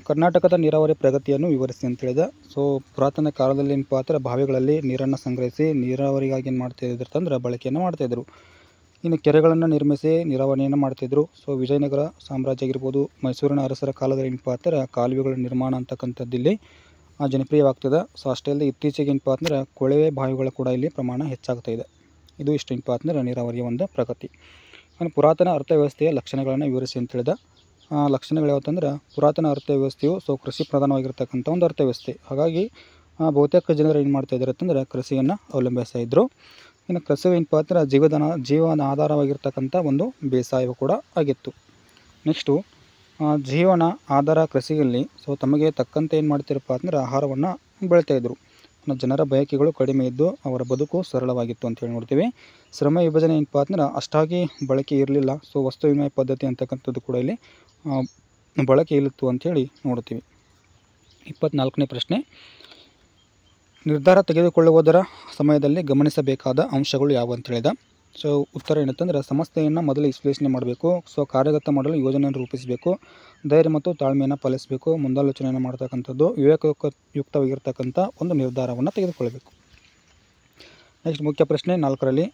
ಕರ್ನಾಟಕದ ನೀರಾವರಿ ಪ್ರಗತಿಯನ್ನು ವಿವರಿಸಿ ಅಂತ ಹೇಳಿದ. ಸೊ ಪುರಾತನ ಕಾಲದಲ್ಲಿ ಏನಪ್ಪ ಅಂದ್ರೆ ಬಾವಿಗಳಲ್ಲಿ ನೀರನ್ನು ಸಂಗ್ರಹಿಸಿ ನೀರಾವರಿಗಾಗಿ ಏನು ಮಾಡ್ತಾಯಿದ್ರು ಅಂತಂದ್ರೆ ಬಳಕೆಯನ್ನು ಮಾಡ್ತಾಯಿದ್ರು. ಇನ್ನು ಕೆರೆಗಳನ್ನು ನಿರ್ಮಿಸಿ ನೀರಾವರಿಯನ್ನು ಮಾಡ್ತಿದ್ರು. ಸೊ ವಿಜಯನಗರ ಸಾಮ್ರಾಜ್ಯ ಆಗಿರ್ಬೋದು, ಮೈಸೂರಿನ ಅರಸರ ಕಾಲದಲ್ಲಿ ಏನಪ್ಪ ಅಂದ್ರೆ ಕಾಲುವೆಗಳ ನಿರ್ಮಾಣ ಅಂತಕ್ಕಂಥದ್ದು ಇಲ್ಲಿ ಜನಪ್ರಿಯವಾಗ್ತದೆ. ಸೊ ಅಷ್ಟೇ ಅಲ್ಲದೆ ಇತ್ತೀಚೆಗೆ ಏನಪ್ಪ ಅಂದ್ರೆ ಕೊಳವೆ ಬಾವಿಗಳ ಕೂಡ ಇಲ್ಲಿ ಪ್ರಮಾಣ ಹೆಚ್ಚಾಗ್ತಾ ಇದೆ. ಇದು ಇಷ್ಟು ಏನಪ್ಪ ಅಂದ್ರೆ ನೀರಾವರಿಯ ಒಂದು ಪ್ರಗತಿ. ಇನ್ನು ಪುರಾತನ ಅರ್ಥವ್ಯವಸ್ಥೆಯ ಲಕ್ಷಣಗಳನ್ನು ವಿವರಿಸಿ ಅಂತ ಹೇಳಿದ. ಲಕ್ಷಣಗಳು ಯಾವತ್ತಂದ್ರೆ ಪುರಾತನ ಅರ್ಥವ್ಯವಸ್ಥೆಯು ಸೊ ಕೃಷಿ ಪ್ರಧಾನವಾಗಿರ್ತಕ್ಕಂಥ ಒಂದು ಅರ್ಥವ್ಯವಸ್ಥೆ. ಹಾಗಾಗಿ ಬಹುತೇಕ ಜನರು ಏನು ಮಾಡ್ತಾಯಿದ್ದಾರೆ ಅಂತಂದರೆ ಕೃಷಿಯನ್ನು ಅವಲಂಬಿಸ್ತಾ ಇದ್ದರು. ಇನ್ನು ಕೃಷಿ ಏನಪ್ಪ ಅಂದ್ರೆ ಜೀವನ ಆಧಾರವಾಗಿರ್ತಕ್ಕಂಥ ಒಂದು ಬೇಸಾಯವೂ ಕೂಡ ಆಗಿತ್ತು. ನೆಕ್ಸ್ಟು ಜೀವನ ಆಧಾರ ಕೃಷಿಯಲ್ಲಿ ಸೊ ತಮಗೆ ತಕ್ಕಂತೆ ಏನು ಮಾಡ್ತಿರಪ್ಪ ಅಂದ್ರೆ ಆಹಾರವನ್ನು ಬೆಳಿತಾಯಿದ್ರು. ಜನರ ಬಯಕೆಗಳು ಕಡಿಮೆ ಇದ್ದು ಅವರ ಬದುಕು ಸರಳವಾಗಿತ್ತು ಅಂತೇಳಿ ನೋಡ್ತೀವಿ. ಶ್ರಮ ವಿಭಜನೆ ಏನಪ್ಪ ಅಂದ್ರೆ ಅಷ್ಟಾಗಿ ಬಳಕೆ ಇರಲಿಲ್ಲ. ಸೊ ವಸ್ತು ವಿನಿಮಯ ಪದ್ಧತಿ ಅಂತಕ್ಕಂಥದ್ದು ಕೂಡ ಇಲ್ಲಿ ಬಳಕೆ ಇಲ್ಲಿತ್ತು ಅಂಥೇಳಿ ನೋಡ್ತೀವಿ. 24ನೇ ಪ್ರಶ್ನೆ ನಿರ್ಧಾರ ತೆಗೆದುಕೊಳ್ಳುವುದರ ಸಮಯದಲ್ಲಿ ಗಮನಿಸಬೇಕಾದ ಅಂಶಗಳು ಯಾವುವು ಅಂತ ಹೇಳಿದ. ಸೊ ಉತ್ತರ ಏನಂತಂದರೆ ಸಮಸ್ಯೆಯನ್ನು ಮೊದಲು ವಿಶ್ಲೇಷಣೆ ಮಾಡಬೇಕು. ಸೊ ಕಾರ್ಯಗತ ಮಾಡಲು ಯೋಜನೆಯನ್ನು ರೂಪಿಸಬೇಕು. ಧೈರ್ಯ ಮತ್ತು ತಾಳ್ಮೆಯನ್ನು ಪಾಲಿಸಬೇಕು. ಮುಂದಾಲೋಚನೆಯನ್ನು ಮಾಡ್ತಕ್ಕಂಥದ್ದು, ವಿವೇಕಯುಕ್ತವಾಗಿರ್ತಕ್ಕಂಥ ಒಂದು ನಿರ್ಧಾರವನ್ನು ತೆಗೆದುಕೊಳ್ಳಬೇಕು. ನೆಕ್ಸ್ಟ್ ಮುಖ್ಯ ಪ್ರಶ್ನೆ 4ರಲ್ಲಿ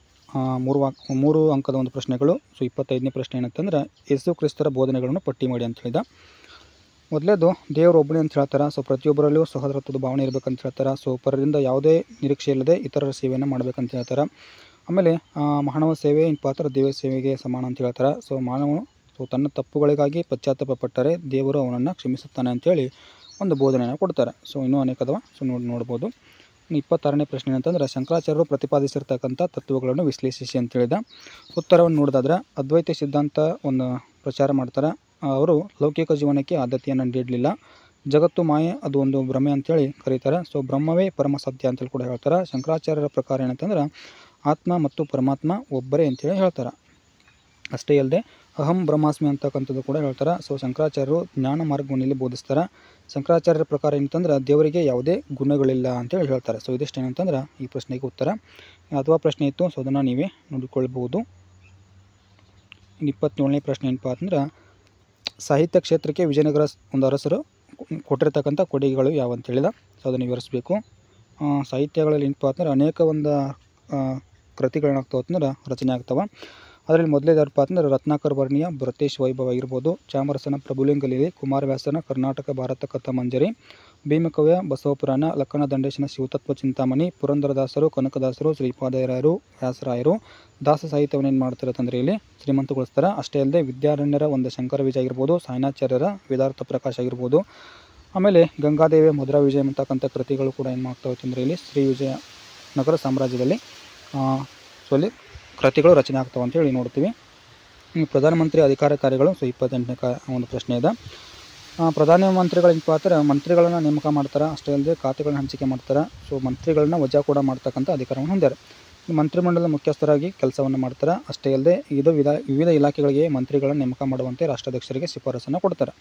3 ಅಂಕದ ಒಂದು ಪ್ರಶ್ನೆಗಳು. ಸೊ 25ನೇ ಪ್ರಶ್ನೆ ಏನಂತಂದ್ರೆ ಯೇಸು ಕ್ರಿಸ್ತರ ಬೋಧನೆಗಳನ್ನು ಪಟ್ಟಿ ಮಾಡಿ ಅಂತ ಹೇಳಿದ. ಮೊದಲೇದು ದೇವರು ಒಬ್ಬನೇ ಅಂತ ಹೇಳ್ತಾರೆ. ಸೊ ಪ್ರತಿಯೊಬ್ಬರಲ್ಲೂ ಸಹೋದರತ್ವದ ಭಾವನೆ ಇರಬೇಕಂತ ಹೇಳ್ತಾರೆ. ಸೊ ಪರರಿಂದ ಯಾವುದೇ ನಿರೀಕ್ಷೆ ಇಲ್ಲದೆ ಇತರರ ಸೇವೆಯನ್ನು ಮಾಡಬೇಕಂತ ಹೇಳ್ತಾರೆ. ಆಮೇಲೆ ಮಾನವ ಸೇವೆ ಏನಪ್ಪ ಅಂದ್ರೆ ದೇವ ಸೇವೆಗೆ ಸಮಾನ ಅಂತ ಹೇಳ್ತಾರೆ. ಸೊ ಮಾನವನು ಸೊ ತನ್ನ ತಪ್ಪುಗಳಿಗಾಗಿ ಪಶ್ಚಾತ್ತಾಪ ಪಟ್ಟರೆ ದೇವರು ಅವನನ್ನು ಕ್ಷಮಿಸುತ್ತಾನೆ ಅಂತೇಳಿ ಒಂದು ಬೋಧನೆಯನ್ನು ಕೊಡ್ತಾರೆ. ಸೊ ಇನ್ನೂ ಅನೇಕದವ ಸೊ ನೋಡ್ಬೋದು. 26ನೇ ಪ್ರಶ್ನೆ ಏನಂತಂದ್ರೆ ಶಂಕರಾಚಾರ್ಯರು ಪ್ರತಿಪಾದಿಸಿರ್ತಕ್ಕಂಥ ತತ್ವಗಳನ್ನು ವಿಶ್ಲೇಷಿಸಿ ಅಂತ ಹೇಳಿದ. ಉತ್ತರವನ್ನು ನೋಡಿದಾದ್ರೆ ಅದ್ವೈತ ಸಿದ್ಧಾಂತ ಒಂದು ಪ್ರಚಾರ ಮಾಡ್ತಾರೆ. ಅವರು ಲೌಕಿಕ ಜೀವನಕ್ಕೆ ಆದ್ಯತೆಯನ್ನು ನೀಡಲಿಲ್ಲ. ಜಗತ್ತು ಮಾಯೆ, ಅದು ಒಂದು ಭ್ರಮೆ ಅಂತೇಳಿ ಕರೀತಾರೆ. ಸೊ ಬ್ರಹ್ಮವೇ ಪರಮ ಸತ್ಯ ಅಂತೇಳಿ ಕೂಡ ಹೇಳ್ತಾರೆ. ಶಂಕರಾಚಾರ್ಯರ ಪ್ರಕಾರ ಏನಂತಂದ್ರೆ ಆತ್ಮ ಮತ್ತು ಪರಮಾತ್ಮ ಒಬ್ಬರೇ ಅಂತೇಳಿ ಹೇಳ್ತಾರೆ. ಅಷ್ಟೇ ಅಲ್ಲದೆ ಅಹಂ ಬ್ರಹ್ಮಾಸ್ಮಿ ಅಂತಕ್ಕಂಥದ್ದು ಕೂಡ ಹೇಳ್ತಾರೆ. ಸೊ ಶಂಕರಾಚಾರ್ಯರು ಜ್ಞಾನ ಮಾರ್ಗವನ್ನು ಇಲ್ಲಿ ಬೋಧಿಸ್ತಾರೆ. ಶಂಕರಾಚಾರ್ಯರ ಪ್ರಕಾರ ಏನಂತಂದ್ರೆ ದೇವರಿಗೆ ಯಾವುದೇ ಗುಣಗಳಿಲ್ಲ ಅಂತೇಳಿ ಹೇಳ್ತಾರೆ. ಸೊ ಇದಿಷ್ಟು ಏನಂತಂದ್ರೆ ಈ ಪ್ರಶ್ನೆಗೆ ಉತ್ತರ. ಅಥವಾ ಪ್ರಶ್ನೆ ಇತ್ತು, ಸೊ ಅದನ್ನು ನೀವೇ ನೋಡಿಕೊಳ್ಬೋದು. ಇನ್ನು 27ನೇ ಪ್ರಶ್ನೆ ಏನಪ್ಪ ಅಂತಂದ್ರೆ, ಸಾಹಿತ್ಯ ಕ್ಷೇತ್ರಕ್ಕೆ ವಿಜಯನಗರ ಒಂದು ಅರಸರು ಕೊಟ್ಟಿರ್ತಕ್ಕಂಥ ಕೊಡುಗೆಗಳು ಯಾವಂತ ಹೇಳಿದ. ಸೊ ಅದನ್ನು ವಿವರಿಸಬೇಕು. ಸಾಹಿತ್ಯಗಳಲ್ಲಿ ಏನಪ್ಪ ಅಂತಂದ್ರೆ ಅನೇಕ ಒಂದು ಕೃತಿಗಳೇನಾಗ್ತಾವೆ ಅಂತಂದ್ರೆ ರಚನೆ ಆಗ್ತವೆ. ಅದರಲ್ಲಿ ಮೊದಲೇದಾರಪ್ಪ ಅಂತಂದ್ರೆ ರತ್ನಾಕರ ವರ್ಣಿಯ ಭರತೇಶ್ ವೈಭವ ಆಗಿರ್ಬೋದು, ಚಾಮರಸನ ಪ್ರಭುಲಿಂಗಲೀಲೆ, ಕುಮಾರವ್ಯಾಸನ ಕರ್ನಾಟಕ ಭಾರತ ಕಥಾಮಂಜರಿ, ಭೀಮಕವಿಯ ಬಸವಪುರಾಣ, ಲಕ್ಕನ ದಂಡೇಶನ ಶಿವತತ್ವ ಚಿಂತಾಮಣಿ, ಪುರಂದರದಾಸರು, ಕನಕದಾಸರು, ಶ್ರೀಪಾದರಾಯರು, ವ್ಯಾಸರಾಯರು ದಾಸ ಸಾಹಿತ್ಯವನ್ನು ಏನು ಮಾಡ್ತಾರೆ ಅಂತಂದರೆ ಇಲ್ಲಿ ಶ್ರೀಮಂತಗೊಳಿಸ್ತಾರೆ. ಅಷ್ಟೇ ಅಲ್ಲದೆ ವಿದ್ಯಾರಣ್ಯರ ಒಂದು ಶಂಕರ ವಿಜಯ ಆಗಿರ್ಬೋದು, ಸಾಯಣಾಚಾರ್ಯರ ವೇದಾರ್ಥ ಪ್ರಕಾಶ ಆಗಿರ್ಬೋದು, ಆಮೇಲೆ ಗಂಗಾದೇವಿಯ ಮಧುರಾ ವಿಜಯ ಅಂತಕ್ಕಂಥ ಕೃತಿಗಳು ಕೂಡ ಏನು ಮಾಡ್ತಾವೆ ಅಂತಂದರೆ ಇಲ್ಲಿ ಶ್ರೀ ವಿಜಯ ನಗರ ಸಾಮ್ರಾಜ್ಯದಲ್ಲಿ ಸೊ ಅಲ್ಲಿ ಕೃತಿಗಳು ರಚನೆ ಆಗ್ತಾವೆ ಅಂತೇಳಿ ನೋಡ್ತೀವಿ. ಪ್ರಧಾನಮಂತ್ರಿ ಅಧಿಕಾರ ಕಾರ್ಯಗಳು. ಸೊ 28ನೇ ಒಂದು ಪ್ರಶ್ನೆ ಇದೆ. ಪ್ರಧಾನಮಂತ್ರಿಗಳು ಏನಪ್ಪ ಅಂತಾರೆ ಮಂತ್ರಿಗಳನ್ನ ನೇಮಕ ಮಾಡ್ತಾರೆ. ಅಷ್ಟೇ ಅಲ್ಲದೆ ಖಾತೆಗಳನ್ನ ಹಂಚಿಕೆ ಮಾಡ್ತಾರೆ. ಸೊ ಮಂತ್ರಿಗಳನ್ನ ವಜಾ ಕೂಡ ಮಾಡ್ತಕ್ಕಂಥ ಅಧಿಕಾರವನ್ನು ಹೊಂದ್ಯಾರೆ. ಮಂತ್ರಿಮಂಡಲದ ಮುಖ್ಯಸ್ಥರಾಗಿ ಕೆಲಸವನ್ನು ಮಾಡ್ತಾರೆ. ಅಷ್ಟೇ ಅಲ್ಲದೆ ವಿವಿಧ ಇಲಾಖೆಗಳಿಗೆ ಮಂತ್ರಿಗಳನ್ನು ನೇಮಕ ಮಾಡುವಂತೆ ರಾಷ್ಟ್ರಾಧ್ಯಕ್ಷರಿಗೆ ಶಿಫಾರಸನ್ನು ಕೊಡ್ತಾರೆ.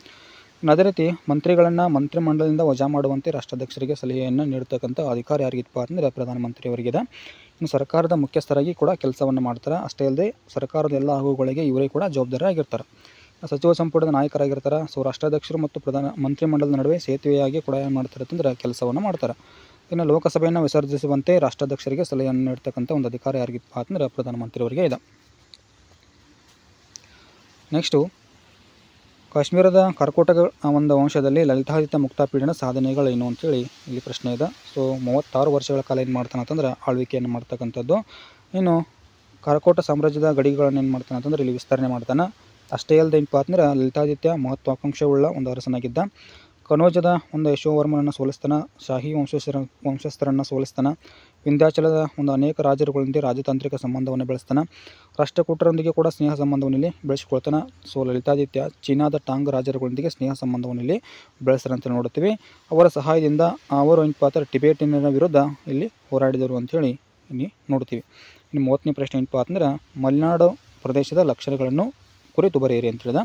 ಅದೇ ರೀತಿ ಮಂತ್ರಿಗಳನ್ನು ಮಂತ್ರಿಮಂಡಲದಿಂದ ವಜಾ ಮಾಡುವಂತೆ ರಾಷ್ಟ್ರಾಧ್ಯಕ್ಷರಿಗೆ ಸಲಹೆಯನ್ನು ನೀಡತಕ್ಕಂಥ ಅಧಿಕಾರ ಯಾರಿಗಿತ್ತಪ್ಪ ಅಂದರೆ ಪ್ರಧಾನಮಂತ್ರಿಯವರಿಗಿದೆ. ಇನ್ನು ಸರ್ಕಾರದ ಮುಖ್ಯಸ್ಥರಾಗಿ ಕೂಡ ಕೆಲಸವನ್ನು ಮಾಡ್ತಾರೆ. ಅಷ್ಟೇ ಅಲ್ಲದೆ ಸರ್ಕಾರದ ಎಲ್ಲ ಆಗುಗಳಿಗೆ ಇವರೇ ಕೂಡ ಜವಾಬ್ದಾರಿಯಾಗಿರ್ತಾರೆ. ಸಚಿವ ಸಂಪುಟದ ನಾಯಕರಾಗಿರ್ತಾರೆ. ಸೊ ರಾಷ್ಟ್ರಾಧ್ಯಕ್ಷರು ಮತ್ತು ಮಂತ್ರಿಮಂಡಲದ ನಡುವೆ ಸೇತುವೆಯಾಗಿ ಕೂಡ ಏನು ಮಾಡ್ತಾರೆ ಅಂತಂದ್ರೆ ಕೆಲಸವನ್ನು ಮಾಡ್ತಾರೆ. ಇನ್ನು ಲೋಕಸಭೆಯನ್ನು ವಿಸರ್ಜಿಸುವಂತೆ ರಾಷ್ಟ್ರಾಧ್ಯಕ್ಷರಿಗೆ ಸಲಹೆಯನ್ನು ನೀಡ್ತಕ್ಕಂಥ ಒಂದು ಅಧಿಕಾರ ಯಾರಿಗಿತ್ತಪ್ಪ ಅಂದರೆ ಪ್ರಧಾನಮಂತ್ರಿಯವರಿಗೆ ಇದೆ. ನೆಕ್ಸ್ಟು ಕಾಶ್ಮೀರದ ಕರ್ಕೋಟಕ ಒಂದು ವಂಶದಲ್ಲಿ ಲಲಿತಾದಿತ್ಯ ಮುಕ್ತಾಪೀಡನ ಸಾಧನೆಗಳೇನು ಅಂತೇಳಿ ಇಲ್ಲಿ ಪ್ರಶ್ನೆ ಇದೆ. ಸೊ 36 ವರ್ಷಗಳ ಕಾಲ ಏನು ಮಾಡ್ತಾನೆ ಅಂತಂದ್ರೆ ಆಳ್ವಿಕೆಯನ್ನು ಮಾಡ್ತಕ್ಕಂಥದ್ದು. ಇನ್ನು ಕರ್ಕೋಟ ಸಾಮ್ರಾಜ್ಯದ ಗಡಿಗಳನ್ನು ಏನು ಮಾಡ್ತಾನೆ ಅಂತಂದ್ರೆ ಇಲ್ಲಿ ವಿಸ್ತರಣೆ ಮಾಡ್ತಾನೆ. ಅಷ್ಟೇ ಅಲ್ಲದೆ ಏನಪ್ಪ ಅಂತಂದ್ರೆ ಲಲಿತಾದಿತ್ಯ ಮಹತ್ವಾಕಾಂಕ್ಷೆಯುಳ್ಳ ಒಂದು ಅರಸನಾಗಿದ್ದ. ಕನೋಜದ ಒಂದು ಯಶೋವರ್ಮನನ್ನು ಸೋಲಿಸ್ತಾನೆ. ಶಾಹಿ ವಂಶಸ್ಥರನ್ನು ಸೋಲಿಸ್ತಾನೆ. ವಿಂಧ್ಯಾಚಲದ ಒಂದು ಅನೇಕ ರಾಜರುಗಳೊಂದಿಗೆ ರಾಜತಾಂತ್ರಿಕ ಸಂಬಂಧವನ್ನು ಬೆಳೆಸ್ತಾನೆ. ರಾಷ್ಟ್ರಕೂಟರೊಂದಿಗೆ ಕೂಡ ಸ್ನೇಹ ಸಂಬಂಧವನ್ನು ಇಲ್ಲಿ ಬೆಳೆಸಿಕೊಳ್ತಾನೆ. ಸೊ ಲಲಿತಾದಿತ್ಯ ಚೀನಾದ ಟಾಂಗ್ ರಾಜರುಗಳೊಂದಿಗೆ ಸ್ನೇಹ ಸಂಬಂಧವನ್ನು ಇಲ್ಲಿ ಬೆಳೆಸ್ತಾರೆ ಅಂತ ನೋಡ್ತೀವಿ. ಅವರ ಸಹಾಯದಿಂದ ಅವರು ಏನಪ್ಪ ಅಂತಾರೆ ಟಿಬೇಟಿನ ವಿರುದ್ಧ ಇಲ್ಲಿ ಹೋರಾಡಿದರು ಅಂಥೇಳಿ ಇಲ್ಲಿ ನೋಡ್ತೀವಿ. ಇನ್ನು 30ನೇ ಪ್ರಶ್ನೆ ಏನಪ್ಪ ಅಂತಂದ್ರೆ ಮಲೆನಾಡು ಪ್ರದೇಶದ ಲಕ್ಷಣಗಳನ್ನು ಕುರಿತು ಬರೆಯಿರಿ ಅಂತ ಹೇಳಿದ.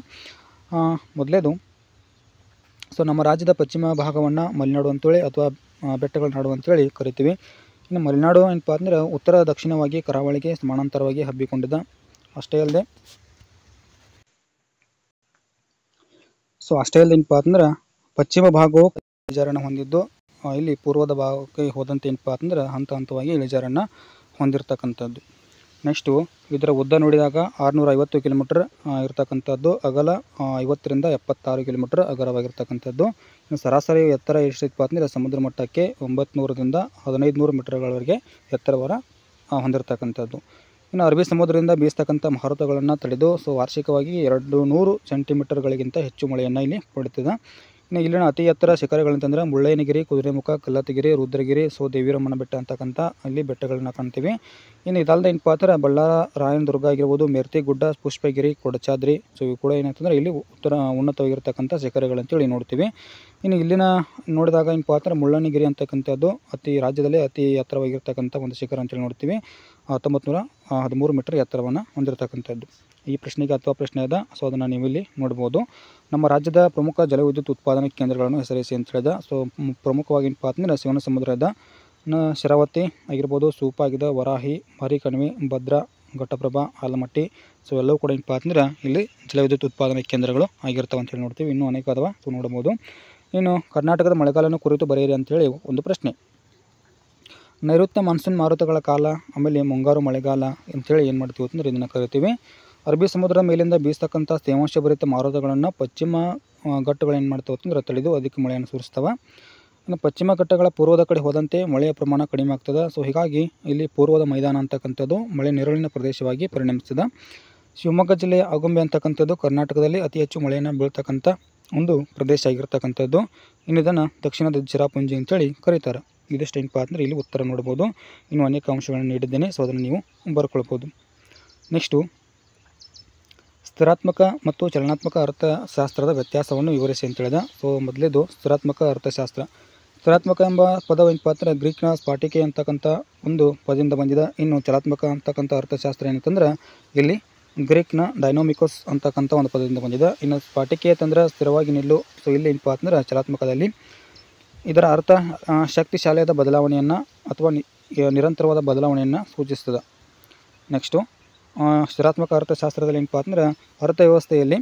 ಮೊದಲೇದು, ಸೊ ನಮ್ಮ ರಾಜ್ಯದ ಪಶ್ಚಿಮ ಭಾಗವನ್ನು ಮಲೆನಾಡು ಅಂತೇಳಿ ಅಥವಾ ಬೆಟ್ಟಗಳ ನಾಡು ಅಂತೇಳಿ ಕರಿತೀವಿ. ಇನ್ನು ಮಲೆನಾಡು ಏನಪ್ಪ ಅಂದರೆ ಉತ್ತರ ದಕ್ಷಿಣವಾಗಿ ಕರಾವಳಿಗೆ ಸಮಾನಾಂತರವಾಗಿ ಹಬ್ಬಿಕೊಂಡಿದ್ದ. ಅಷ್ಟೇ ಅಲ್ಲದೆ ಏನಪ್ಪ ಅಂತಂದ್ರೆ ಪಶ್ಚಿಮ ಭಾಗವು ಇಳಿಜಾರನ್ನು ಹೊಂದಿದ್ದು, ಇಲ್ಲಿ ಪೂರ್ವದ ಭಾಗಕ್ಕೆ ಹೋದಂತೆ ಏನಪ್ಪ ಅಂತಂದ್ರೆ ಹಂತ ಹಂತವಾಗಿ ಇಳಿಜಾರನ್ನು ಹೊಂದಿರತಕ್ಕಂಥದ್ದು. ನೆಕ್ಸ್ಟು ಇದರ ಉದ್ದ ನೋಡಿದಾಗ 650 ಕಿಲೋಮೀಟರ್ ಇರ್ತಕ್ಕಂಥದ್ದು, ಅಗಲ 50ರಿಂದ 76 ಕಿಲೋಮೀಟರ್ ಅಗಲವಾಗಿರ್ತಕ್ಕಂಥದ್ದು. ಇನ್ನು ಸರಾಸರಿ ಎತ್ತರ ಎಷ್ಟಿತ್ತು ಅಂದರೆ ಸಮುದ್ರ ಮಟ್ಟಕ್ಕೆ 900ರಿಂದ 1500 ಮೀಟರ್ಗಳವರೆಗೆ ಎತ್ತರವನ್ನು ಹೊಂದಿರತಕ್ಕಂಥದ್ದು. ಇನ್ನು ಅರಬ್ಬಿ ಸಮುದ್ರದಿಂದ ಬೀಸ್ತಕ್ಕಂಥ ಮಾರುತಗಳನ್ನು ತಡೆದು ಸೊ ವಾರ್ಷಿಕವಾಗಿ 200 ಸೆಂಟಿಮೀಟರ್ಗಳಿಗಿಂತ ಹೆಚ್ಚು ಮಳೆಯನ್ನು ಇಲ್ಲಿ ಪಡೆಯುತ್ತದೆ. ಇನ್ನು ಇಲ್ಲಿನ ಅತಿ ಎತ್ತರ ಶಿಖರಗಳಂತಂದರೆ ಮುಳ್ಳಯ್ಯನಗಿರಿ, ಕುದುರೆಮುಖ, ಕಲ್ಲತ್ತಗಿರಿ, ರುದ್ರಗಿರಿ, ಸೊ ದೇವಿರಮ್ಮನ ಬೆಟ್ಟ ಅಂತಕ್ಕಂಥ ಅಲ್ಲಿ ಬೆಟ್ಟಗಳನ್ನ ಕಾಣ್ತೀವಿ. ಇನ್ನು ಇದಲ್ಲದೆ ಏನಪ್ಪ ಅಂದ್ರೆ ಬಳ್ಳಾರ ರಾಯನದುರ್ಗ ಆಗಿರ್ಬೋದು, ಮೆರ್ತಿ ಗುಡ್ಡ, ಪುಷ್ಪಗಿರಿ, ಕೊಡಚಾದ್ರಿ, ಸೊ ಇವು ಕೂಡ ಏನಾಗ್ತಂದ್ರೆ ಇಲ್ಲಿ ಉನ್ನತವಾಗಿರ್ತಕ್ಕಂಥ ಶಿಖರಗಳಂತೇಳಿ ನೋಡ್ತೀವಿ. ಇನ್ನು ಇಲ್ಲಿನ ನೋಡಿದಾಗ ಏನಪ್ಪ ಅಂದ್ರೆ ಮುಳ್ಳಯ್ಯನಗಿರಿ ಅಂತಕ್ಕಂಥದ್ದು ರಾಜ್ಯದಲ್ಲೇ ಅತಿ ಎತ್ತರವಾಗಿರ್ತಕ್ಕಂಥ ಒಂದು ಶಿಖರ ಅಂತೇಳಿ ನೋಡ್ತೀವಿ. 1913 ಮೀಟರ್ ಎತ್ತರವನ್ನು ಹೊಂದಿರತಕ್ಕಂಥದ್ದು. ಈ ಪ್ರಶ್ನೆಗೆ ಅಥವಾ ಪ್ರಶ್ನೆ ಇದೆ. ಸೊ ಅದನ್ನು ನೀವು ಇಲ್ಲಿ ನೋಡ್ಬೋದು. ನಮ್ಮ ರಾಜ್ಯದ ಪ್ರಮುಖ ಜಲವಿದ್ಯುತ್ ಉತ್ಪಾದನಾ ಕೇಂದ್ರಗಳನ್ನು ಹೆಸರಿಸಿ ಅಂತ ಹೇಳಿದ. ಸೊ ಪ್ರಮುಖವಾಗಿ ಏನಪ್ಪ ಅಂತಂದರೆ ಶಿವನ ಸಮುದ್ರ ಇದೆ, ಶರಾವತಿ ಆಗಿರ್ಬೋದು, ಸೂಪ ಆಗಿದೆ, ವರಾಹಿ, ಮಾರಿಕಣಿವೆ, ಭದ್ರಾ, ಘಟಪ್ರಭಾ, ಆಲಮಟ್ಟಿ, ಸೊ ಎಲ್ಲವೂ ಕೂಡ ಏನಪ್ಪ ಅಂತಂದ್ರೆ ಇಲ್ಲಿ ಜಲವಿದ್ಯುತ್ ಉತ್ಪಾದನಾ ಕೇಂದ್ರಗಳು ಆಗಿರ್ತಾವೆ ಅಂತೇಳಿ ನೋಡ್ತೀವಿ. ಇನ್ನೂ ಅನೇಕ ಅದಾವ, ಸೊ ನೋಡ್ಬೋದು. ಇನ್ನು ಕರ್ನಾಟಕದ ಮಳೆಗಾಲವನ್ನು ಕುರಿತು ಬರೆಯಿರಿ ಅಂತೇಳಿ ಒಂದು ಪ್ರಶ್ನೆ. ನೈಋತ್ಯ ಮಾನ್ಸೂನ್ ಮಾರುತಗಳ ಕಾಲ, ಆಮೇಲೆ ಮುಂಗಾರು ಮಳೆಗಾಲ ಅಂಥೇಳಿ ಏನು ಮಾಡ್ತೀವಿ ಅಂತಂದ್ರೆ ಇದನ್ನು ಕರಿತೀವಿ. ಅರಬ್ಬಿ ಸಮುದ್ರದ ಮೇಲಿಂದ ಬೀಸ್ತಕ್ಕಂಥ ತೇವಾಂಶಭರಿತ ಮಾರುತಗಳನ್ನು ಪಶ್ಚಿಮ ಘಟ್ಟಗಳು ಏನು ಮಾಡ್ತಾವೆ ಅಂತಂದ್ರೆ ತಡೆದು ಅದಕ್ಕೆ ಮಳೆಯನ್ನು ಸುರಿಸ್ತವೆ. ಇನ್ನು ಪಶ್ಚಿಮ ಘಟ್ಟಗಳ ಪೂರ್ವದ ಕಡೆ ಹೋದಂತೆ ಮಳೆಯ ಪ್ರಮಾಣ ಕಡಿಮೆ ಆಗ್ತದೆ. ಸೊ ಹೀಗಾಗಿ ಇಲ್ಲಿ ಪೂರ್ವದ ಮೈದಾನ ಅಂತಕ್ಕಂಥದ್ದು ಮಳೆ ನೆರಳಿನ ಪ್ರದೇಶವಾಗಿ ಪರಿಣಮಿಸ್ತದೆ. ಶಿವಮೊಗ್ಗ ಜಿಲ್ಲೆಯ ಆಗುಂಬೆ ಅಂತಕ್ಕಂಥದ್ದು ಕರ್ನಾಟಕದಲ್ಲಿ ಅತಿ ಹೆಚ್ಚು ಮಳೆಯನ್ನು ಬೀಳ್ತಕ್ಕಂಥ ಒಂದು ಪ್ರದೇಶ ಆಗಿರ್ತಕ್ಕಂಥದ್ದು. ಇನ್ನು ಇದನ್ನು ದಕ್ಷಿಣದ ಚಿರಾಪುಂಜಿ ಅಂತೇಳಿ ಕರೀತಾರೆ. ಇದಿಷ್ಟು ಏನಪ್ಪ ಅಂದರೆ ಇಲ್ಲಿ ಉತ್ತರ ನೋಡ್ಬೋದು. ಇನ್ನು ಅನೇಕ ಅಂಶಗಳನ್ನು ನೀಡಿದ್ದೇನೆ, ಸೊ ಅದನ್ನು ನೀವು ಬರ್ಕೊಳ್ಬೋದು. ನೆಕ್ಸ್ಟು ಸ್ಥಿರಾತ್ಮಕ ಮತ್ತು ಚಲನಾತ್ಮಕ ಅರ್ಥಶಾಸ್ತ್ರದ ವ್ಯತ್ಯಾಸವನ್ನು ವಿವರಿಸಿ ಅಂತ ಹೇಳಿದ. ಸೊ ಮೊದಲೇದು ಸ್ಥಿರಾತ್ಮಕ ಅರ್ಥಶಾಸ್ತ್ರ. ಸ್ಥಿರಾತ್ಮಕ ಎಂಬ ಪದ ಏನಪ್ಪ ಅಂದರೆ ಗ್ರೀಕ್ನ ಸ್ಫಾಟಿಕೆ ಅಂತಕ್ಕಂಥ ಒಂದು ಪದದಿಂದ ಬಂದಿದೆ. ಇನ್ನು ಚಲನಾತ್ಮಕ ಅಂತಕ್ಕಂಥ ಅರ್ಥಶಾಸ್ತ್ರ ಏನಂತಂದ್ರೆ ಇಲ್ಲಿ ಗ್ರೀಕ್ನ ಡೈನಾಮಿಕೋಸ್ ಅಂತಕ್ಕಂಥ ಒಂದು ಪದದಿಂದ ಬಂದಿದೆ. ಇನ್ನು ಸ್ಫಟಿಕೇತ್ ಅಂದರೆ ಸ್ಥಿರವಾಗಿ ನಿಲ್ಲು. ಸೊ ಇಲ್ಲಿ ಏನಪ್ಪ ಅಂದ್ರೆ ಚಲಾತ್ಮಕದಲ್ಲಿ ಇದರ ಅರ್ಥ ಶಕ್ತಿಶಾಲಿಯಾದ ಬದಲಾವಣೆಯನ್ನು ಅಥವಾ ನಿರಂತರವಾದ ಬದಲಾವಣೆಯನ್ನು ಸೂಚಿಸ್ತದೆ. ನೆಕ್ಸ್ಟು ಸ್ಥಿರಾತ್ಮಕ ಅರ್ಥಶಾಸ್ತ್ರದಲ್ಲಿ ಏನಪ್ಪ ಅಂದ್ರೆ ಅರ್ಥವ್ಯವಸ್ಥೆಯಲ್ಲಿ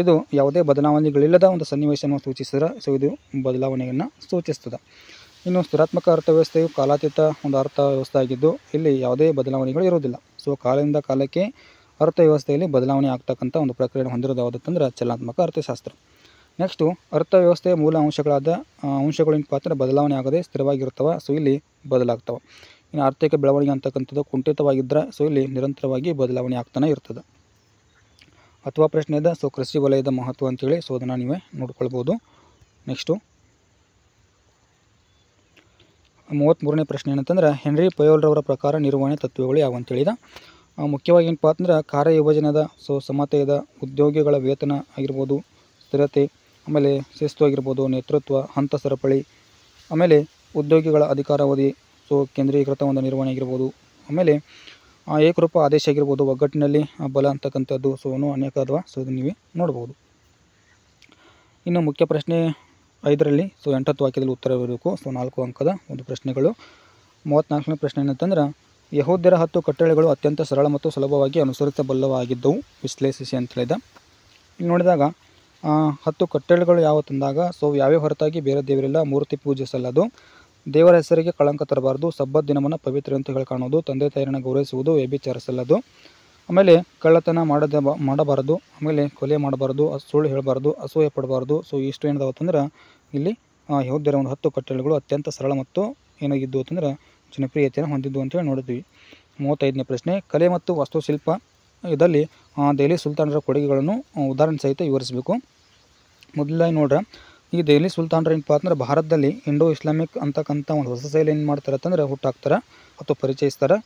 ಇದು ಯಾವುದೇ ಬದಲಾವಣೆಗಳಿಲ್ಲದ ಒಂದು ಸನ್ನಿವೇಶವನ್ನು ಸೂಚಿಸಿದ್ರೆ ಸೊ ಇದು ಬದಲಾವಣೆಯನ್ನು ಸೂಚಿಸ್ತದೆ. ಇನ್ನು ಸ್ಥಿರಾತ್ಮಕ ಅರ್ಥವ್ಯವಸ್ಥೆಯು ಕಾಲಾತೀತ ಒಂದು ಅರ್ಥವ್ಯವಸ್ಥೆ ಆಗಿದ್ದು ಇಲ್ಲಿ ಯಾವುದೇ ಬದಲಾವಣೆಗಳು ಇರುವುದಿಲ್ಲ. ಸೊ ಕಾಲದಿಂದ ಕಾಲಕ್ಕೆ ಅರ್ಥವ್ಯವಸ್ಥೆಯಲ್ಲಿ ಬದಲಾವಣೆ ಆಗ್ತಕ್ಕಂಥ ಒಂದು ಪ್ರಕ್ರಿಯೆಯನ್ನು ಹೊಂದಿರೋದು ಯಾವುದಂತಂದ್ರೆ ಚಲನಾತ್ಮಕ ಅರ್ಥಶಾಸ್ತ್ರ. ನೆಕ್ಸ್ಟು ಅರ್ಥವ್ಯವಸ್ಥೆಯ ಮೂಲ ಅಂಶಗಳಾದ ಅಂಶಗಳು ಏನಪ್ಪ ಅಂದ್ರೆ ಬದಲಾವಣೆ ಆಗದೆ ಸ್ಥಿರವಾಗಿರ್ತವೆ. ಸೊ ಇಲ್ಲಿ ಬದಲಾಗ್ತವೆ. ಇನ್ನು ಆರ್ಥಿಕ ಬೆಳವಣಿಗೆ ಅಂತಕ್ಕಂಥದ್ದು ಕುಂಠಿತವಾಗಿದ್ದರೆ ಸೊ ಇಲ್ಲಿ ನಿರಂತರವಾಗಿ ಬದಲಾವಣೆ ಆಗ್ತಾನೆ ಇರ್ತದೆ. ಅಥವಾ ಪ್ರಶ್ನೆ ಇದೆ. ಸೊ ಕೃಷಿ ವಲಯದ ಮಹತ್ವ ಅಂತೇಳಿ ಸೊ ಅದನ್ನು ನೀವೇ ನೋಡ್ಕೊಳ್ಬೋದು. ನೆಕ್ಸ್ಟು 33ನೇ ಪ್ರಶ್ನೆ ಏನಂತಂದ್ರೆ ಹೆನ್ರಿ ಪಯೋಲ್ರವರ ಪ್ರಕಾರ ನಿರ್ವಹಣೆ ತತ್ವಗಳು ಯಾವ ಅಂತೇಳಿದ. ಮುಖ್ಯವಾಗಿ ಏನಪ್ಪ ಅಂದ್ರೆ ಕಾರ್ಯಯೋಜನೆದ ಸೊ ಸಮತೆಯದ ಉದ್ಯೋಗಿಗಳ ವೇತನ ಆಗಿರ್ಬೋದು, ಸ್ಥಿರತೆ, ಆಮೇಲೆ ಶಿಸ್ತು ಆಗಿರ್ಬೋದು, ನೇತೃತ್ವ, ಹಂತ ಸರಪಳಿ, ಆಮೇಲೆ ಉದ್ಯೋಗಿಗಳ ಅಧಿಕಾರಾವಧಿ, ಸೊ ಕೇಂದ್ರೀಕೃತ ಒಂದು ನಿರ್ವಹಣೆ ಆಗಿರ್ಬೋದು, ಆಮೇಲೆ ಏಕರೂಪ ಆದೇಶ ಆಗಿರ್ಬೋದು, ಒಗ್ಗಟ್ಟಿನಲ್ಲಿ ಬಲ ಅಂತಕ್ಕಂಥದ್ದು ಸೊ ಅನೇಕ ಅದಾವ. ಸೊ ಇದು ನೀವೇ ನೋಡ್ಬೋದು. ಇನ್ನು ಮುಖ್ಯ ಪ್ರಶ್ನೆ 5ರಲ್ಲಿ ಸೊ 8 ವಾಕ್ಯದಲ್ಲಿ ಉತ್ತರ ಇರಬೇಕು. ಸೊ 4 ಅಂಕದ ಒಂದು ಪ್ರಶ್ನೆಗಳು. 34ನೇ ಪ್ರಶ್ನೆ ಏನಂತಂದ್ರೆ ಯಹೂದ್ಯರ 10 ಕಟ್ಟಳೆಗಳು ಅತ್ಯಂತ ಸರಳ ಮತ್ತು ಸುಲಭವಾಗಿ ಅನುಸರಿಸಬಲ್ಲವಾಗಿದ್ದವು, ವಿಶ್ಲೇಷಿಸಿ ಅಂತ ಹೇಳಿದ. ಇಲ್ಲಿ ನೋಡಿದಾಗ 10 ಕಟ್ಟಳೆಗಳು ಯಾವ ತಂದಾಗ ಸೊ ಯಾವ್ಯಾವ ಹೊರತಾಗಿ ಬೇರೆ ದೇವರಿಲ್ಲ, ಮೂರ್ತಿ ಪೂಜಿಸಲ್ಲದು, ದೇವರ ಹೆಸರಿಗೆ ಕಳಂಕ ತರಬಾರ್ದು, ಸಬ್ಬತ್ ದಿನವನ್ನು ಪವಿತ್ರ ಅಂತ ಹೇಳಿ ಕಾಣೋದು, ತಂದೆ ತಾಯಿಯನ್ನು ಗೌರವಿಸುವುದು, ವ್ಯಭಿಚಾರಿಸಲ್ಲದು, ಆಮೇಲೆ ಕಳ್ಳತನ ಮಾಡಬಾರದು, ಆಮೇಲೆ ಕೊಲೆ ಮಾಡಬಾರ್ದು, ಸುಳ್ಳು ಹೇಳಬಾರ್ದು, ಅಸೂಯೆ ಪಡಬಾರ್ದು. ಸೊ ಇಷ್ಟು ಏನಿದಾವತ್ತಂದ್ರೆ ಇಲ್ಲಿ ಯಹೂದ್ಯರ ಒಂದು 10 ಕಟ್ಟಳೆಗಳು ಅತ್ಯಂತ ಸರಳ ಮತ್ತು ಏನಾಗಿದ್ದು ಅಂತಂದ್ರೆ ಜನಪ್ರಿಯತೆಯನ್ನು ಹೊಂದಿದ್ದು ಅಂತೇಳಿ ನೋಡಿದ್ವಿ. 35ನೇ ಪ್ರಶ್ನೆ ಕಲೆ ಮತ್ತು ವಾಸ್ತುಶಿಲ್ಪ ಇದರಲ್ಲಿ ದೆಹಲಿ ಸುಲ್ತಾನರ ಕೊಡುಗೆಗಳನ್ನು ಉದಾಹರಣೆ ಸಹಿತ ವಿವರಿಸಬೇಕು. ಮೊದಲಾಗಿ ನೋಡ್ರೆ ಈ ದೆಹಲಿ ಸುಲ್ತಾನರ ಏನಪ್ಪ ಅಂದ್ರೆ ಭಾರತದಲ್ಲಿ ಇಂಡೋ ಇಸ್ಲಾಮಿಕ್ ಅಂತಕ್ಕಂಥ ಒಂದು ಹೊಸ ಶೈಲಿ ಏನು ಮಾಡ್ತಾರೆ ಅಂತಂದ್ರೆ ಹುಟ್ಟಾಕ್ತಾರೆ ಅಥವಾ ಪರಿಚಯಿಸ್ತಾರೆ.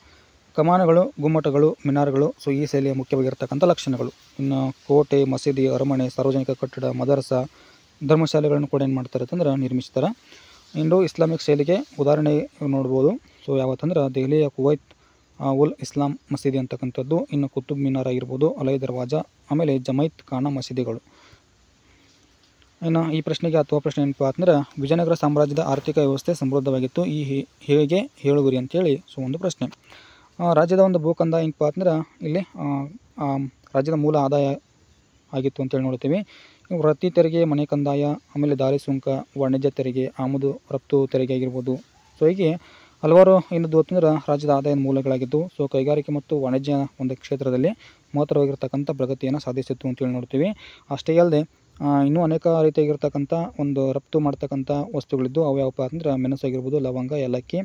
ಕಮಾನುಗಳು, ಗುಮ್ಮಟಗಳು, ಮಿನಾರ್ಗಳು ಸೊ ಈ ಶೈಲಿಯ ಮುಖ್ಯವಾಗಿರ್ತಕ್ಕಂಥ ಲಕ್ಷಣಗಳು. ಇನ್ನು ಕೋಟೆ, ಮಸೀದಿ, ಅರಮನೆ, ಸಾರ್ವಜನಿಕ ಕಟ್ಟಡ, ಮದರಸ, ಧರ್ಮಶಾಲೆಗಳನ್ನು ಕೂಡ ಏನು ಮಾಡ್ತಾರೆ ಅಂತಂದ್ರೆ ನಿರ್ಮಿಸ್ತಾರೆ. ಇಂಡೋ ಇಸ್ಲಾಮಿಕ್ ಶೈಲಿಗೆ ಉದಾಹರಣೆ ನೋಡ್ಬೋದು. ಸೊ ಯಾವತ್ತಂದ್ರೆ ದೆಹಲಿಯ ಕುವೈತ್ ಉಲ್ ಇಸ್ಲಾಂ ಮಸೀದಿ ಅಂತಕ್ಕಂಥದ್ದು, ಇನ್ನು ಕುತುಬ್ ಮಿನಾರ್ ಆಗಿರ್ಬೋದು, ಅಲೈ ದರ್ವಾಜ, ಆಮೇಲೆ ಜಮೈತ್ ಖಾನ ಮಸೀದಿಗಳು. ಇನ್ನು ಈ ಪ್ರಶ್ನೆಗೆ ಅಥವಾ ಪ್ರಶ್ನೆ ಏನಪ್ಪ ಅಂದ್ರೆ ವಿಜಯನಗರ ಸಾಮ್ರಾಜ್ಯದ ಆರ್ಥಿಕ ವ್ಯವಸ್ಥೆ ಸಮೃದ್ಧವಾಗಿತ್ತು, ಈ ಹೇಗೆ ಹೇಳುವಿರಿ ಅಂತೇಳಿ ಸೊ ಒಂದು ಪ್ರಶ್ನೆ. ರಾಜ್ಯದ ಒಂದು ಭೂಕಂದಾಯ ಏನಪ್ಪ ಅಂದ್ರೆ ಇಲ್ಲಿ ರಾಜ್ಯದ ಮೂಲ ಆದಾಯ ಆಗಿತ್ತು ಅಂತೇಳಿ ನೋಡ್ತೀವಿ. ವೃತ್ತಿ ತೆರಿಗೆ, ಮನೆ ಕಂದಾಯ, ಆಮೇಲೆ ದಾರಿ ಸುಂಕ, ವಾಣಿಜ್ಯ ತೆರಿಗೆ, ಆಮದು ರಫ್ತು ತೆರಿಗೆ ಆಗಿರ್ಬೋದು. ಸೊ ಹೀಗೆ ಹಲವಾರು ಏನದ್ದು ಅಂತಂದ್ರೆ ರಾಜ್ಯದ ಆದಾಯದ ಮೂಲಗಳಾಗಿದ್ದು ಸೊ ಕೈಗಾರಿಕೆ ಮತ್ತು ವಾಣಿಜ್ಯ ಒಂದು ಕ್ಷೇತ್ರದಲ್ಲಿ ಮಹತ್ತರವಾಗಿರ್ತಕ್ಕಂಥ ಪ್ರಗತಿಯನ್ನು ಸಾಧಿಸಿತ್ತು ಅಂತೇಳಿ ನೋಡ್ತೀವಿ. ಅಷ್ಟೇ ಅಲ್ಲದೆ ಇನ್ನೂ ಅನೇಕ ರೀತಿಯಾಗಿರ್ತಕ್ಕಂಥ ಒಂದು ರಫ್ತು ಮಾಡ್ತಕ್ಕಂಥ ವಸ್ತುಗಳಿದ್ದು ಅವು ಯಾವಪ್ಪ ಅಂದ್ರೆ ಮೆಣಸು ಆಗಿರ್ಬೋದು, ಲವಂಗ, ಏಲಕ್ಕಿ,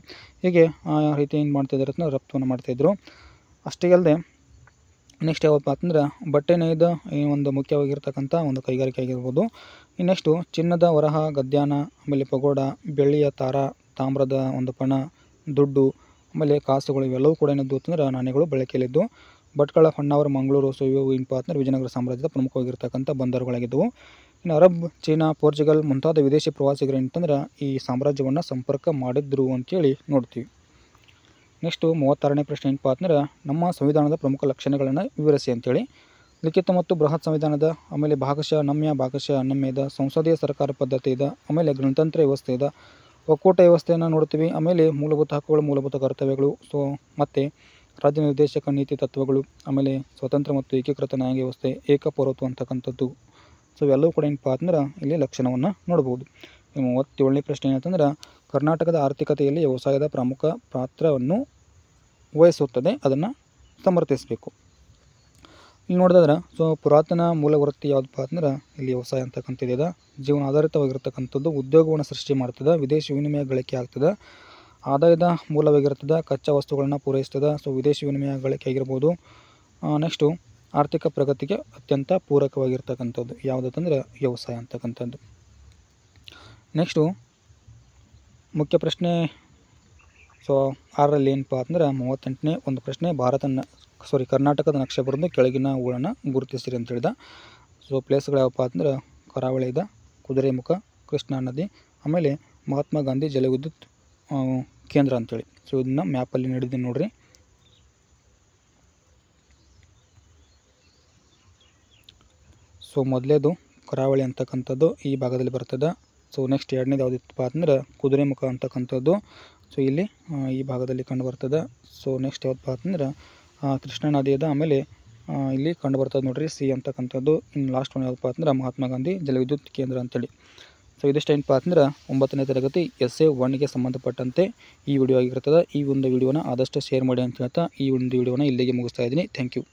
ಹೀಗೆ ಆ ರೀತಿ ಏನು ಮಾಡ್ತಾಯಿದ್ರು ಅಂದ್ರೆ ರಫ್ತನ್ನು ಮಾಡ್ತಾಯಿದ್ರು. ಅಷ್ಟೇ ಅಲ್ಲದೆ ನೆಕ್ಸ್ಟ್ ಯಾವಪ್ಪ ಅಂತಂದ್ರೆ ಬಟ್ಟೆ ನೇಯ್ದ ಈ ಒಂದು ಮುಖ್ಯವಾಗಿರ್ತಕ್ಕಂಥ ಒಂದು ಕೈಗಾರಿಕೆ ಆಗಿರ್ಬೋದು. ನೆಕ್ಸ್ಟು ಚಿನ್ನದ ವರಹ, ಗದ್ಯಾನ, ಆಮೇಲೆ ಪಗೋಡ, ಬೆಳ್ಳಿಯ ತಾರ, ತಾಮ್ರದ ಒಂದು ಪಣ, ದುಡ್ಡು, ಆಮೇಲೆ ಕಾಸುಗಳು ಇವೆಲ್ಲವೂ ಕೂಡ ಏನಿದ್ದು ಅಂತಂದ್ರೆ ನಾಣ್ಯಗಳು ಬಳಕೆಯಲ್ಲಿದ್ದು. ಭಟ್ಕಳ, ಹೊನ್ನಾವರ, ಮಂಗಳೂರು ಸೊ ಇವು ಏನಪ್ಪ ಅಂತಂದ್ರೆ ವಿಜಯನಗರ ಸಾಮ್ರಾಜ್ಯದ ಪ್ರಮುಖವಾಗಿರ್ತಕ್ಕಂಥ ಬಂದರುಗಳಾಗಿದ್ದವು. ಇನ್ನು ಅರಬ್, ಚೀನಾ, ಪೋರ್ಚುಗಲ್ ಮುಂತಾದ ವಿದೇಶಿ ಪ್ರವಾಸಿಗರು ಏನಂತಂದ್ರೆ ಈ ಸಾಮ್ರಾಜ್ಯವನ್ನು ಸಂಪರ್ಕ ಮಾಡಿದ್ರು ಅಂತೇಳಿ ನೋಡ್ತೀವಿ. ನೆಕ್ಸ್ಟು 36ನೇ ಪ್ರಶ್ನೆ ಏನಪ್ಪ ಅಂತಂದ್ರೆ ನಮ್ಮ ಸಂವಿಧಾನದ ಪ್ರಮುಖ ಲಕ್ಷಣಗಳನ್ನು ವಿವರಿಸಿ ಅಂತೇಳಿ. ಲಿಖಿತ ಮತ್ತು ಬೃಹತ್ ಸಂವಿಧಾನದ, ಆಮೇಲೆ ಭಾಗಶಃ ನಮ್ಯ, ಭಾಗಶಃ ಅನಮ್ಯದ, ಸಂಸದೀಯ ಸರ್ಕಾರ ಪದ್ಧತಿ ಇದೆ, ಆಮೇಲೆ ಗಣತಂತ್ರ ವ್ಯವಸ್ಥೆ ಇದೆ, ಒಕ್ಕೂಟ ವ್ಯವಸ್ಥೆಯನ್ನು ನೋಡ್ತೀವಿ, ಆಮೇಲೆ ಮೂಲಭೂತ ಹಕ್ಕುಗಳು, ಮೂಲಭೂತ ಕರ್ತವ್ಯಗಳು, ಸೊ ಮತ್ತು ರಾಜ್ಯ ನಿರ್ದೇಶಕ ನೀತಿ ತತ್ವಗಳು, ಆಮೇಲೆ ಸ್ವತಂತ್ರ ಮತ್ತು ಏಕೀಕೃತ ನ್ಯಾಯ ವ್ಯವಸ್ಥೆ, ಏಕಪೌರತ್ವ ಅಂತಕ್ಕಂಥದ್ದು. ಸೊ ಇವೆಲ್ಲವೂ ಕೂಡ ಏನಪ್ಪ ಅಂತಂದ್ರೆ ಇಲ್ಲಿ ಲಕ್ಷಣವನ್ನು ನೋಡ್ಬೋದು. 37ನೇ ಪ್ರಶ್ನೆ ಏನಂತಂದ್ರೆ ಕರ್ನಾಟಕದ ಆರ್ಥಿಕತೆಯಲ್ಲಿ ವ್ಯವಸಾಯದ ಪ್ರಮುಖ ಪಾತ್ರವನ್ನು ವಹಿಸುತ್ತದೆ, ಅದನ್ನು ಸಮರ್ಥಿಸಬೇಕು. ಇಲ್ಲಿ ನೋಡಿದ್ರೆ ಸೊ ಪುರಾತನ ಮೂಲ ವೃತ್ತಿ ಯಾವುದಪ್ಪ ಅಂದ್ರೆ ಇಲ್ಲಿ ವ್ಯವಸಾಯ ಅಂತಕ್ಕಂಥದ್ದು ಜೀವನ ಆಧಾರಿತವಾಗಿರ್ತಕ್ಕಂಥದ್ದು, ಉದ್ಯೋಗವನ್ನು ಸೃಷ್ಟಿ ಮಾಡ್ತದೆ, ವಿದೇಶಿ ವಿನಿಮಯ ಗಳಿಕೆ ಆಗ್ತದೆ, ಆದಾಯದ ಮೂಲವಾಗಿರ್ತದೆ, ಕಚ್ಚಾ ವಸ್ತುಗಳನ್ನು ಪೂರೈಸ್ತದೆ, ಸೊ ವಿದೇಶಿ ವಿನಿಮಯ ಗಳಿಕೆ ಆಗಿರ್ಬೋದು. ನೆಕ್ಸ್ಟು ಆರ್ಥಿಕ ಪ್ರಗತಿಗೆ ಅತ್ಯಂತ ಪೂರಕವಾಗಿರ್ತಕ್ಕಂಥದ್ದು ಯಾವುದಂತಂದ್ರೆ ವ್ಯವಸಾಯ ಅಂತಕ್ಕಂಥದ್ದು. ನೆಕ್ಸ್ಟು ಮುಖ್ಯ ಪ್ರಶ್ನೆ ಸೊ 6ರಲ್ಲಿ ಏನಪ್ಪ ಅಂದ್ರೆ 38ನೇ ಒಂದು ಪ್ರಶ್ನೆ ಕರ್ನಾಟಕದ ನಕ್ಷೆ ಬರೆದು ಕೆಳಗಿನ ಊಳನ್ನು ಗುರುತಿಸಿರಿ ಅಂತ ಹೇಳಿದ. ಸೊ ಪ್ಲೇಸ್ಗಳು ಯಾವಪ್ಪ ಅಂದ್ರೆ ಕರಾವಳಿ ಇದೆ, ಕುದುರೆಮುಖ, ಕೃಷ್ಣಾ ನದಿ, ಆಮೇಲೆ ಮಹಾತ್ಮ ಗಾಂಧಿ ಜಲವಿದ್ಯುತ್ ಕೇಂದ್ರ ಅಂತೇಳಿ. ಸೊ ಇದನ್ನು ಮ್ಯಾಪಲ್ಲಿ ನೀಡಿದ್ದೀನಿ ನೋಡ್ರಿ. ಸೊ ಮೊದಲೇದು ಕರಾವಳಿ ಅಂತಕ್ಕಂಥದ್ದು ಈ ಭಾಗದಲ್ಲಿ ಬರ್ತದೆ. ಸೊ ನೆಕ್ಸ್ಟ್ ಎರಡನೇದು ಯಾವುದಿತ್ತಪ್ಪ ಅಂದ್ರೆ ಕುದುರೆಮುಖ ಅಂತಕ್ಕಂಥದ್ದು. ಸೊ ಇಲ್ಲಿ ಈ ಭಾಗದಲ್ಲಿ ಕಂಡು ಬರ್ತದೆ. ಸೊ ನೆಕ್ಸ್ಟ್ ಯಾವುದಪ್ಪ ಅಂತಂದ್ರೆ ಕೃಷ್ಣಾ ನದಿ ಅದ. ಆಮೇಲೆ ಇಲ್ಲಿ ಕಂಡು ಬರ್ತದೆ ನೋಡ್ರಿ ಸಿ ಅಂತಕ್ಕಂಥದ್ದು. ಇನ್ನು ಲಾಸ್ಟ್ ಒನ್ ಯಾವುದಪ್ಪ ಅಂದ್ರೆ ಮಹಾತ್ಮ ಗಾಂಧಿ ಜಲವಿದ್ಯುತ್ ಕೇಂದ್ರ ಅಂತೇಳಿ. ಸೊ ಇದಿಷ್ಟು ಏನಪ್ಪ ಅಂದ್ರೆ 9ನೇ ತರಗತಿ essay 1ಗೆ ಸಂಬಂಧಪಟ್ಟಂತೆ ಈ ವಿಡಿಯೋ ಆಗಿರ್ತದೆ. ಈ ಒಂದು ವಿಡಿಯೋನ ಆದಷ್ಟು ಶೇರ್ ಮಾಡಿ ಅಂತ ಹೇಳ್ತಾ ಈ ಒಂದು ವಿಡಿಯೋನ ಇಲ್ಲಿಗೆ ಮುಗಿಸ್ತಾ ಇದ್ದೀನಿ. Thank you.